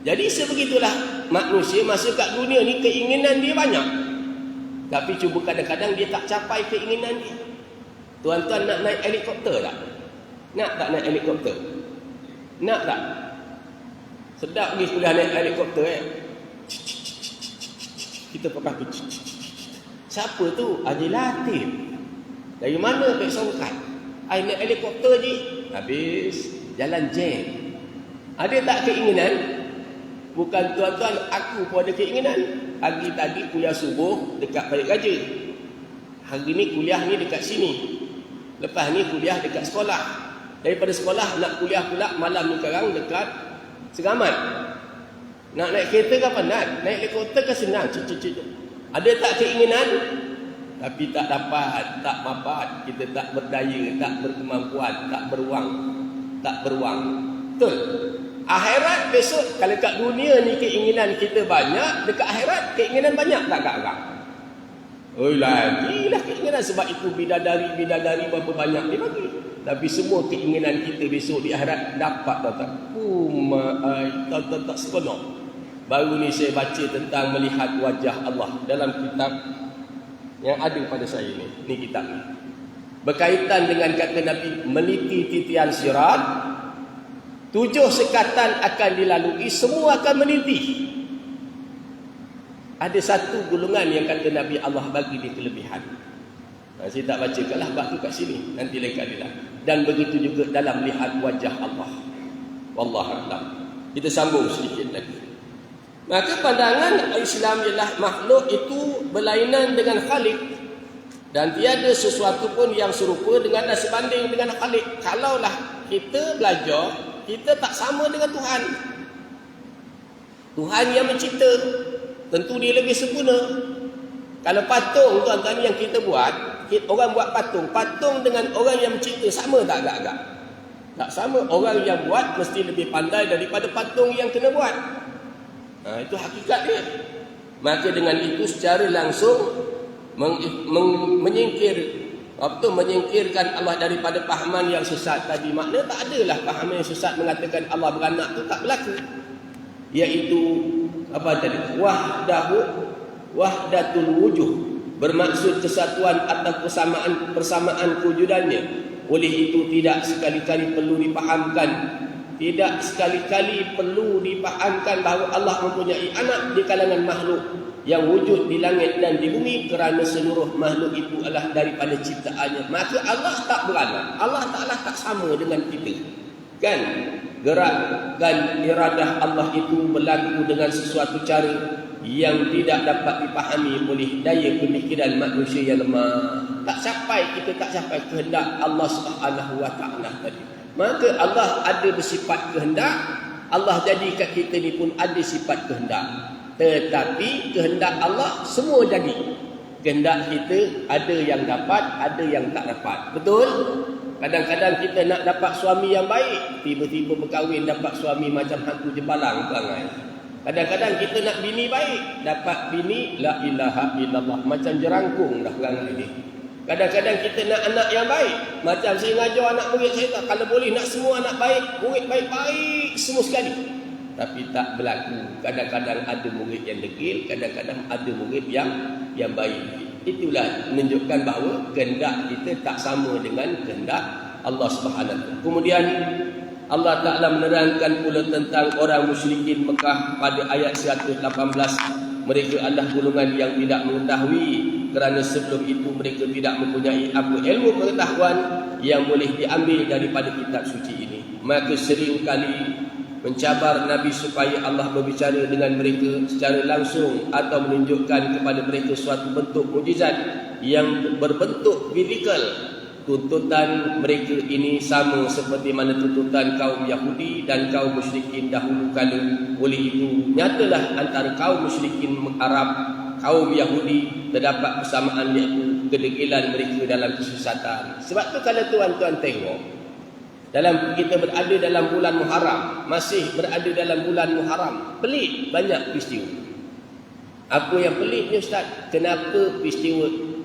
Jadi sebegitulah manusia masa kat dunia ni, keinginan dia banyak. Tapi cuba kadang-kadang dia tak capai keinginan dia. Tuan-tuan nak naik helikopter tak? Nak tak naik helikopter? Nak tak? Sedap pergi kuliah naik helikopter Kita pakai siapa tu? Haji Latif. Dari mana Pak Songkat? Naik helikopter je. Habis jalan jam. Ada tak keinginan? Bukan tuan-tuan, aku pun ada keinginan. Pagi tadi kuliah subuh dekat balik raja. Hari ni kuliah ni dekat sini. Lepas ni kuliah dekat sekolah. Daripada sekolah nak kuliah pula malam ni sekarang dekat Segamat. Nak naik kereta ke penat? Naik helikopter ke senang? Ada tak keinginan? Tapi tak dapat, tak mapat. Kita tak berdaya, tak berkemampuan, tak beruang. Betul? Akhirat besok, kalau kat dunia ni keinginan kita banyak, dekat akhirat keinginan banyak tak agak-agak? Lagilah keinginan. Sebab itu bidadari berapa banyak dia bagi. Tapi semua keinginan kita besok di akhirat dapat tak? Tak seronok. Baru ni saya baca tentang melihat wajah Allah dalam kitab yang ada pada saya ni. Ni kitab ni. Berkaitan dengan kata Nabi, meniti titian sirat. 7 sekatan akan dilalui, semua akan meniti. Ada satu golongan yang kata Nabi Allah bagi dia kelebihan. Saya tak bacakanlah bab tu kat sini, nanti lain kali lah. Dan begitu juga dalam melihat wajah Allah. Wallahu a'lam. Kita sambung sedikit lagi. Maka pandangan Islam ialah makhluk itu berlainan dengan Khalik, dan tiada sesuatu pun yang serupa dengan dan sebanding dengan Khalik. Kalaulah kita belajar, kita tak sama dengan Tuhan. Tuhan yang mencipta, tentu dia lebih sempurna. Kalau patung tuan-tuan yang kita buat, orang buat patung dengan orang yang mencipta sama tak agak-agak? Tak sama. Orang yang buat mesti lebih pandai daripada patung yang kena buat. Itu hakikat dia. Maka dengan itu secara langsung menyingkirkan Allah daripada fahaman yang sesat tadi. Makna tak adalah fahaman yang sesat mengatakan Allah beranak tu tak berlaku. Iaitu apa tadi? Wahdatul wujuh, bermaksud kesatuan atau persamaan kewujudannya. Oleh itu tidak sekali-kali perlu dipahamkan bahawa Allah mempunyai anak di kalangan makhluk yang wujud di langit dan di bumi, kerana seluruh makhluk itu adalah daripada ciptaannya. Maka Allah tak beranak. Allah Ta'ala tak sama dengan kita. Kan? Gerak dan iradah Allah itu berlaku dengan sesuatu cara yang tidak dapat dipahami oleh daya pemikiran manusia yang lemah. Kita tak capai kehendak Allah Subhanahu wa Ta'ala tadi. Maka Allah ada bersifat kehendak. Allah jadikan kita ni pun ada sifat kehendak. Tetapi kehendak Allah semua jadi. Kehendak kita ada yang dapat, ada yang tak dapat. Betul? Kadang-kadang kita nak dapat suami yang baik, tiba-tiba berkahwin dapat suami macam hantu jebalang perangai. Kadang-kadang kita nak bini baik, dapat bini la ilaha illallah macam jerangkung dah perangai ni. Kadang-kadang kita nak anak yang baik, macam saya ngajar anak murid saya tak, kalau boleh nak semua anak baik, murid baik-baik semua sekali. Tapi tak berlaku. Kadang-kadang ada murid yang degil, kadang-kadang ada murid yang baik. Itulah menunjukkan bahawa kehendak kita tak sama dengan kehendak Allah Subhanahu. Kemudian Allah Ta'ala menerangkan pula tentang orang musyrikin Mekah pada ayat 118. Mereka adalah golongan yang tidak mengetahui, kerana sebelum itu mereka tidak mempunyai apa ilmu pengetahuan yang boleh diambil daripada kitab suci ini. Maka seringkali mencabar Nabi supaya Allah berbicara dengan mereka secara langsung atau menunjukkan kepada mereka suatu bentuk mukjizat yang berbentuk fizikal. Tuntutan mereka ini sama seperti mana tuntutan kaum Yahudi dan kaum musyrikin dahulu kala. Oleh itu, nyatalah antara kaum musyrikin Arab, kaum Yahudi terdapat persamaan, iaitu kedegilan mereka dalam kesesatan. Sebab tu kalau tuan-tuan tengok, kita berada dalam bulan Muharram, masih berada dalam bulan Muharram, pelik banyak peristiwa. Apa yang peliknya Ustaz? Kenapa peristiwa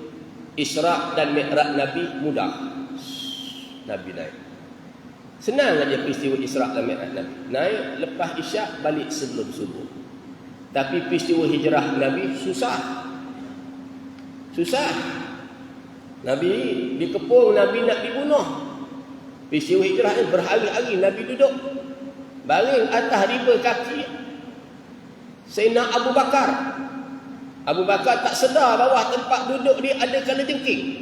Isra' dan Mi'raj Nabi mudah? Nabi naik. Senang aja peristiwa Isra' dan Mi'raj Nabi. Naik lepas Isyak, balik sebelum subuh. Tapi peristiwa hijrah Nabi susah. Nabi dikepung, Nabi nak dibunuh. Peristiwa hijrah ni berhari-hari Nabi duduk baring atas riba kaki Sayyidina Abu Bakar. Abu Bakar tak sedar bawah tempat duduk dia ada kalajengking.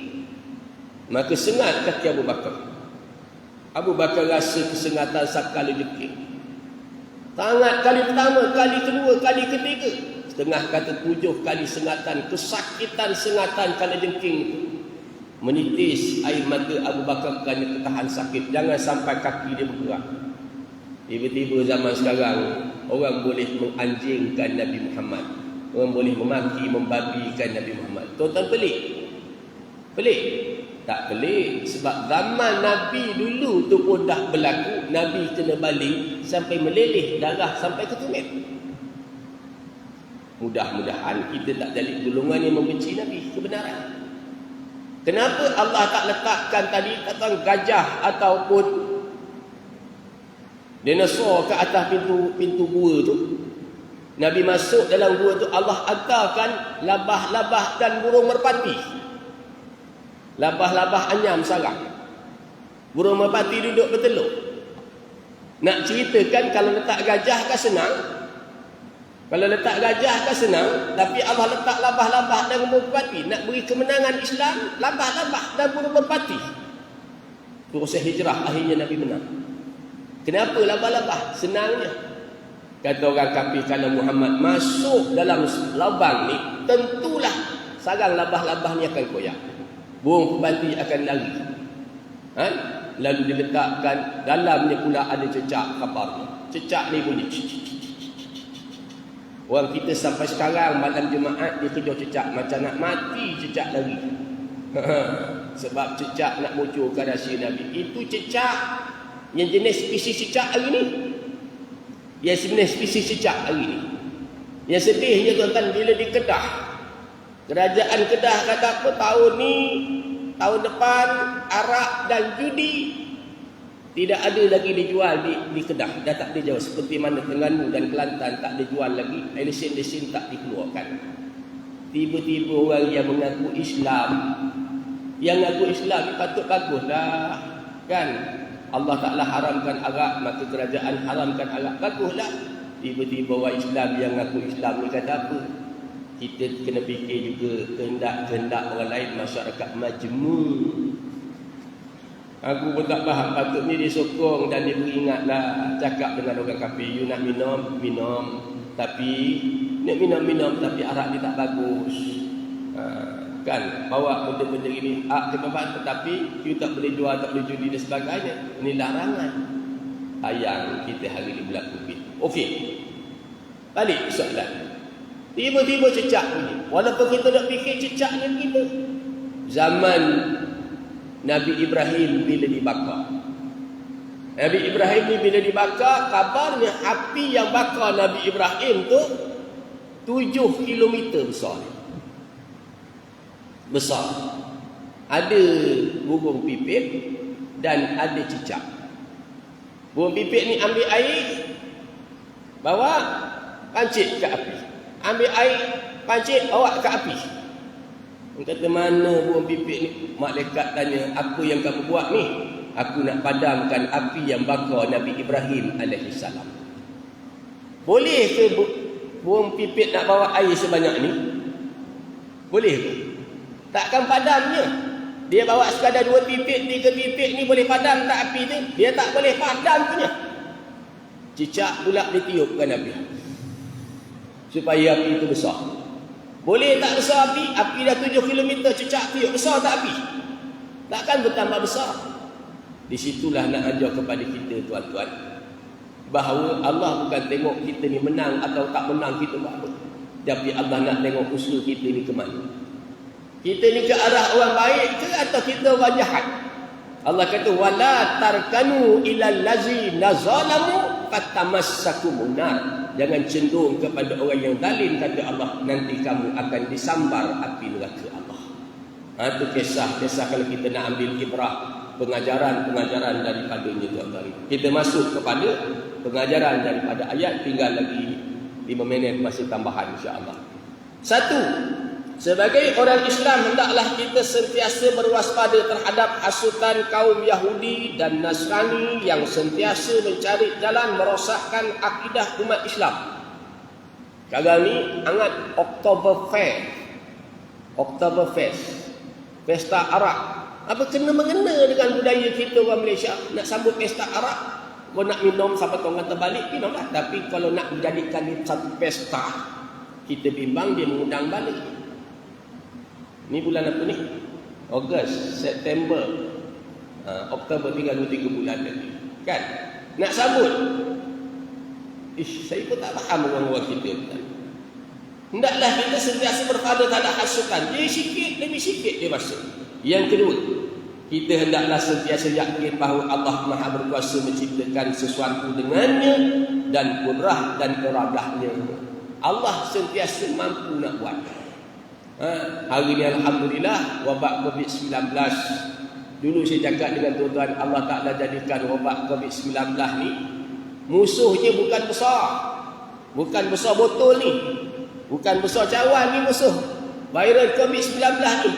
Maka sengat kaki Abu Bakar. Abu Bakar rasa kesengatan kalajengking. Sangat kali pertama, kali kedua, kali ketiga. Setengah kata 7 kali sengatan, kesakitan sengatan kalajengking itu. Menitis air mata Abu Bakar kerana ketahan sakit. Jangan sampai kaki dia bergerak. Tiba-tiba zaman sekarang, orang boleh menganjingkan Nabi Muhammad. Orang boleh memaki, membabikan Nabi Muhammad. Tuan-tuan pelik? Pelik? Tak pelik. Sebab zaman Nabi dulu tu pun dah berlaku. Nabi kena baling sampai meleleh darah sampai ke tumit. Mudah-mudahan kita tak jadi golongan yang membenci Nabi, kebenaran. Kenapa Allah tak letakkan tadi tentang gajah ataupun dinosaur ke atas pintu gua tu? Nabi masuk dalam gua tu, Allah hantarkan labah-labah dan burung merpati. Labah-labah anyam sarang. Burung merpati duduk bertelur. Nak ceritakan kalau letak gajah kan senang. Kalau letak gajah kan senang. Tapi Allah letak labah-labah dan burung merpati. Nak beri kemenangan Islam, labah-labah dan burung merpati. Proses hijrah akhirnya Nabi menang. Kenapa labah-labah? Senangnya. Kata orang kafir, kalau Muhammad masuk dalam lubang ni, tentulah sarang labah-labah ni akan koyak. Burung merpati akan lari. Lalu diletakkan dalamnya pula ada cecak kaparnya. Cecak ni bunyi. Orang kita sampai sekarang malam Jumaat dia kejar cecak macam nak mati, cecak lari. Sebab cecak nak bocorkan rahsia Nabi. Itu cecak yang jenis spesies cecak hari ni. Dia sebenarnya spesies cecak hari ni. Yang sedihnya tuan-tuan, bila di Kedah, kerajaan Kedah kata apa, tahun ni, tahun depan arak dan judi tidak ada lagi dijual di Kedah. Dah tak dijual. Seperti mana Terengganu dan Kelantan tak dijual lagi, lesen-lesen tak dikeluarkan. Tiba-tiba orang yang mengaku Islam, yang mengaku Islam ni patut baguslah, kan? Allah Ta'ala haramkan arak, maka kerajaan haramkan arak, baguslah. Tiba-tiba orang Islam yang mengaku Islam ni kata apa? Kita kena fikir juga kehendak-kehendak orang lain, masyarakat majmuk. Aku pun tak faham, patutnya dia sokong dan dia beringatlah, cakap dengan orang kafir, you nak minum, minum. Tapi, nak minum, tapi arak dia tak bagus. Kan, bawa benda-benda ini, tetapi you tak boleh jual, tak boleh judi dan sebagainya. Ini larangan. Sayang kita hari ini berlaku begitu. Okey, balik soalan. Tiba-tiba cecak bunyi. Walaupun kita nak fikir cecaknya kita. Zaman Nabi Ibrahim bila dibakar. Nabi Ibrahim ni bila dibakar, kabarnya api yang bakar Nabi Ibrahim tu 7 kilometer besar. Besar. Ada burung pipit dan ada cicak. Burung pipit ni ambil air, bawa pancit ke api. Ambil air, pancit, bawa ke api. Dia kata, mana burung pipit ni? Malaikat tanya, apa yang kamu buat ni? Aku nak padamkan api yang bakar Nabi Ibrahim AS. Boleh ke burung pipit nak bawa air sebanyak ni? Boleh ke? Takkan padamnya. Dia bawa sekadar 2 pipit, 3 pipit ni boleh padam tak api tu? Dia tak boleh padam punya. Cicak pula ditiupkan Nabi, supaya api itu besar. Boleh tak besar api? Api dah 7 km, cecak tiup. Besar tak api? Takkan bertambah besar. Di situlah nak ajar kepada kita tuan-tuan, bahawa Allah bukan tengok kita ni menang atau tak menang kita buat apa. Tapi Allah nak tengok usaha kita ni ke mana. Kita ni ke arah orang baik ke atau kita orang jahat? Allah kata, wala tarkanu ilal ladzina zalamu fatamassakumun nar. Jangan cenderung kepada orang yang zalim, kata Allah, nanti kamu akan disambar api neraka Allah. Itu kisah kalau kita nak ambil ibrah, pengajaran daripadanya tuan-tuan. Kita masuk kepada pengajaran daripada ayat, tinggal lagi 5 minit masih tambahan insya-Allah. 1. Sebagai orang Islam, hendaklah kita sentiasa berwaspada terhadap hasutan kaum Yahudi dan Nasrani yang sentiasa mencari jalan merosakkan akidah umat Islam. Sekarang ni angat Oktoberfest, pesta arak. Apa kena-mengena dengan budaya kita orang Malaysia? Nak sambut pesta arak, kau nak minum sampai tongkat terbalik, minumlah. Tapi kalau nak menjadikan satu pesta, kita bimbang dia mengundang balik. Ni bulan apa ni? Ogos, September, Oktober, tinggal 2-3 bulan lagi. Kan? Nak sambut. Saya pun tak faham orang-orang kita. Hendaklah kita sentiasa berpada terhadap hasutan. Dia sikit demi sikit dia masuk. Yang kedua, kita hendaklah sentiasa yakin bahawa Allah Maha berkuasa menciptakan sesuatu dengannya dan kudrah dan iradahnya. Allah sentiasa mampu nak buat. Hari ini alhamdulillah wabak COVID-19. Dulu saya cakap dengan tuan-tuan, Allah Ta'ala jadikan wabak COVID-19 ni musuhnya bukan besar. Bukan besar botol ni, bukan besar cawan ni musuh. Virus COVID-19 ni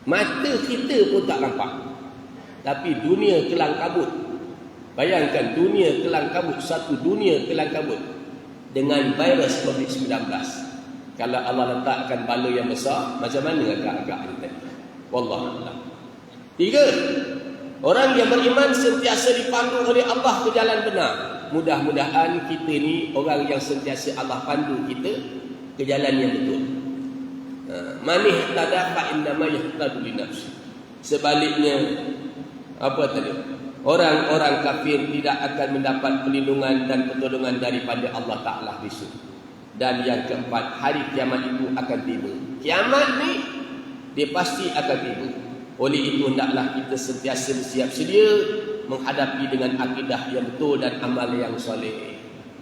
mata kita pun tak nampak, tapi dunia kelang kabut. Bayangkan dunia kelang kabut, satu dunia kelang kabut dengan virus COVID-19. Kalau Allah letakkan bala yang besar, macam mana agak-agak ini tadi? Wallahualam. 3. Orang yang beriman sentiasa dipandu oleh Allah ke jalan benar. Mudah-mudahan kita ni orang yang sentiasa Allah pandu kita ke jalan yang betul. Man ihtada fa innama yahtadu li nafsi. Sebaliknya, apa tadi? Orang-orang kafir tidak akan mendapat perlindungan dan pertolongan daripada Allah Ta'ala besok. Dan yang keempat, hari kiamat itu akan tiba. Kiamat ni dia pasti akan tiba. Oleh itu hendaklah kita sentiasa bersiap sedia menghadapi dengan akidah yang betul dan amal yang soleh.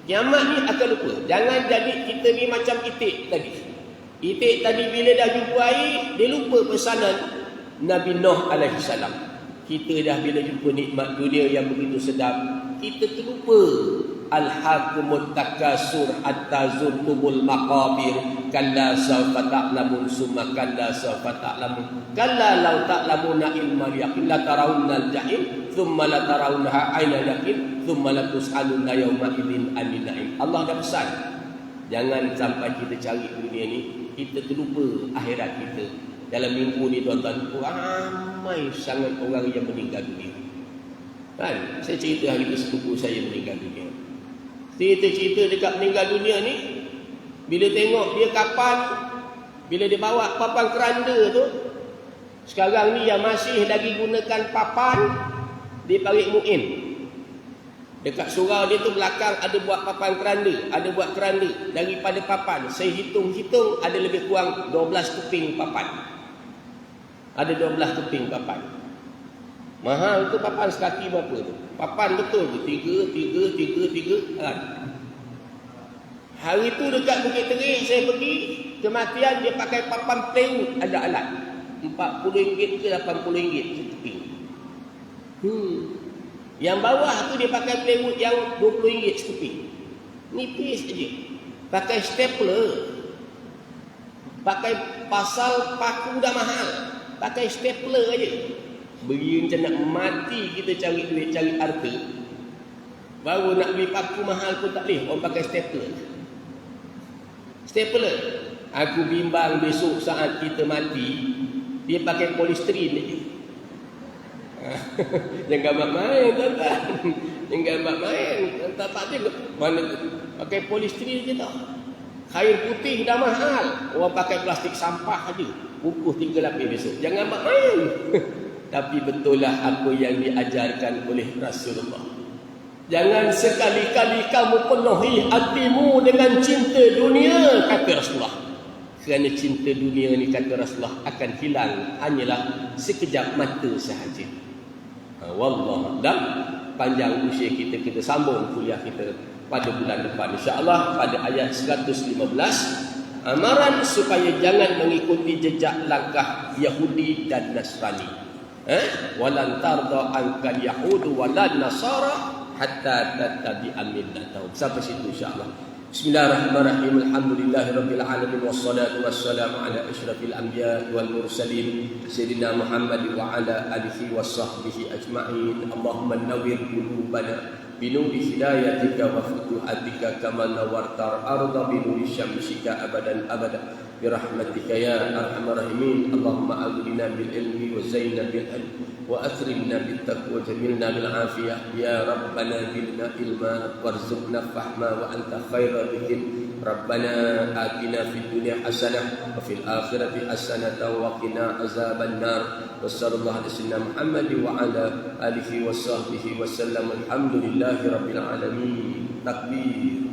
Kiamat ni akan lupa. Jangan jadi kita ni macam itik tadi. Itik tadi bila dah jumpa air, dia lupa pesanan Nabi Nuh alaihi salam. Kita dah bila jumpa nikmat dunia yang begitu sedap, kita terlupa. Alhaqumut takasur hatta zurtumul maqabir kalla sawfa ta'lamun summa kalla sawfa ta'lamun kalla law ta'lamuna ilmal yaqin la tarawunnal jahim thumma la tarawunha ainal yaqin thumma la tus'aluna yawma idzin anin na'im. Allah dah pesan, jangan sampai kita cari dunia ni kita terlupa akhirat kita. Dalam minggu ni tuan-tuan, ramai sangat orang yang meninggal dunia. Kan? Saya cerita hari tu sepupu saya meninggal dunia. Cerita-cerita dekat meninggal dunia ni, bila tengok dia kapan, bila dia bawa papan keranda tu, sekarang ni yang masih lagi gunakan papan, dia panggil mu'in. Dekat surau dia tu belakang ada buat papan keranda, ada buat keranda. Daripada papan, saya hitung-hitung ada lebih kurang 12 keping papan. Ada 12 keping papan. Mahal tu papan sekaki berapa tu? Papan betul tu 3 kan? Hari tu dekat Bukit Terik saya pergi, kematian dia pakai papan plywood ada alat. RM40 ke RM80 sekeping. Yang bawah tu dia pakai plywood yang RM20 sekeping. Nipis aja. Pakai stapler. Pakai pasal paku dah mahal. Pakai stapler aja. Beri macam nak mati kita cari duit, cari harta. Baru nak beli paku mahal pun tak boleh. Orang pakai stapler. Stapler. Aku bimbang besok saat kita mati, dia pakai polisterin aja. Jangan buat main, tuan-tuan. Jangan buat main. Tak tengok mana pakai polisterin je tau. Kain putih dah mahal. Orang pakai plastik sampah aja. Bukuh 3 lapis besok. Jangan buat main. Tapi betul lah apa yang diajarkan oleh Rasulullah. Jangan sekali-kali kamu penuhi hatimu dengan cinta dunia, kata Rasulullah. Kerana cinta dunia ni, kata Rasulullah, akan hilang hanyalah sekejap mata sahaja. Wallahu a'lam. Panjang usia kita sambung kuliah kita pada bulan depan insya-Allah pada ayat 115. Amaran supaya jangan mengikuti jejak langkah Yahudi dan Nasrani. Walan tarda ankal yahudu walan nasara hatta tattabi'a millatahum. Sampai situ insya-Allah. Bismillahirrahmanirrahim. Alhamdulillahirabbil alamin wassalatu wassalamu ala asyrafil anbiya'i wal mursalin sayyidina Muhammad wa ala alihi washabbihi ajma'in. Allahumma nawwir qulubana binuri hidayatika wa futuhatika kama nawartar arda binuri syamsika abadan abada birahmatika ya arhamar rahimin. Allahumma aghnina bil ilmi wa zayyinna bil ilmi wa akrimna bit taqwa jamilna bil afiyah ya rabbana zidna ilma warzuqna fahma wa anta khairul raziqin. Rabbana atina fid dunya hasanah wa fil akhirati hasanah wa qina azaban nar. Wassallallahu ala sayyidina Muhammad wa ala alihi washabbihi wasallam. Alhamdulillahi rabbil alamin. Takbir.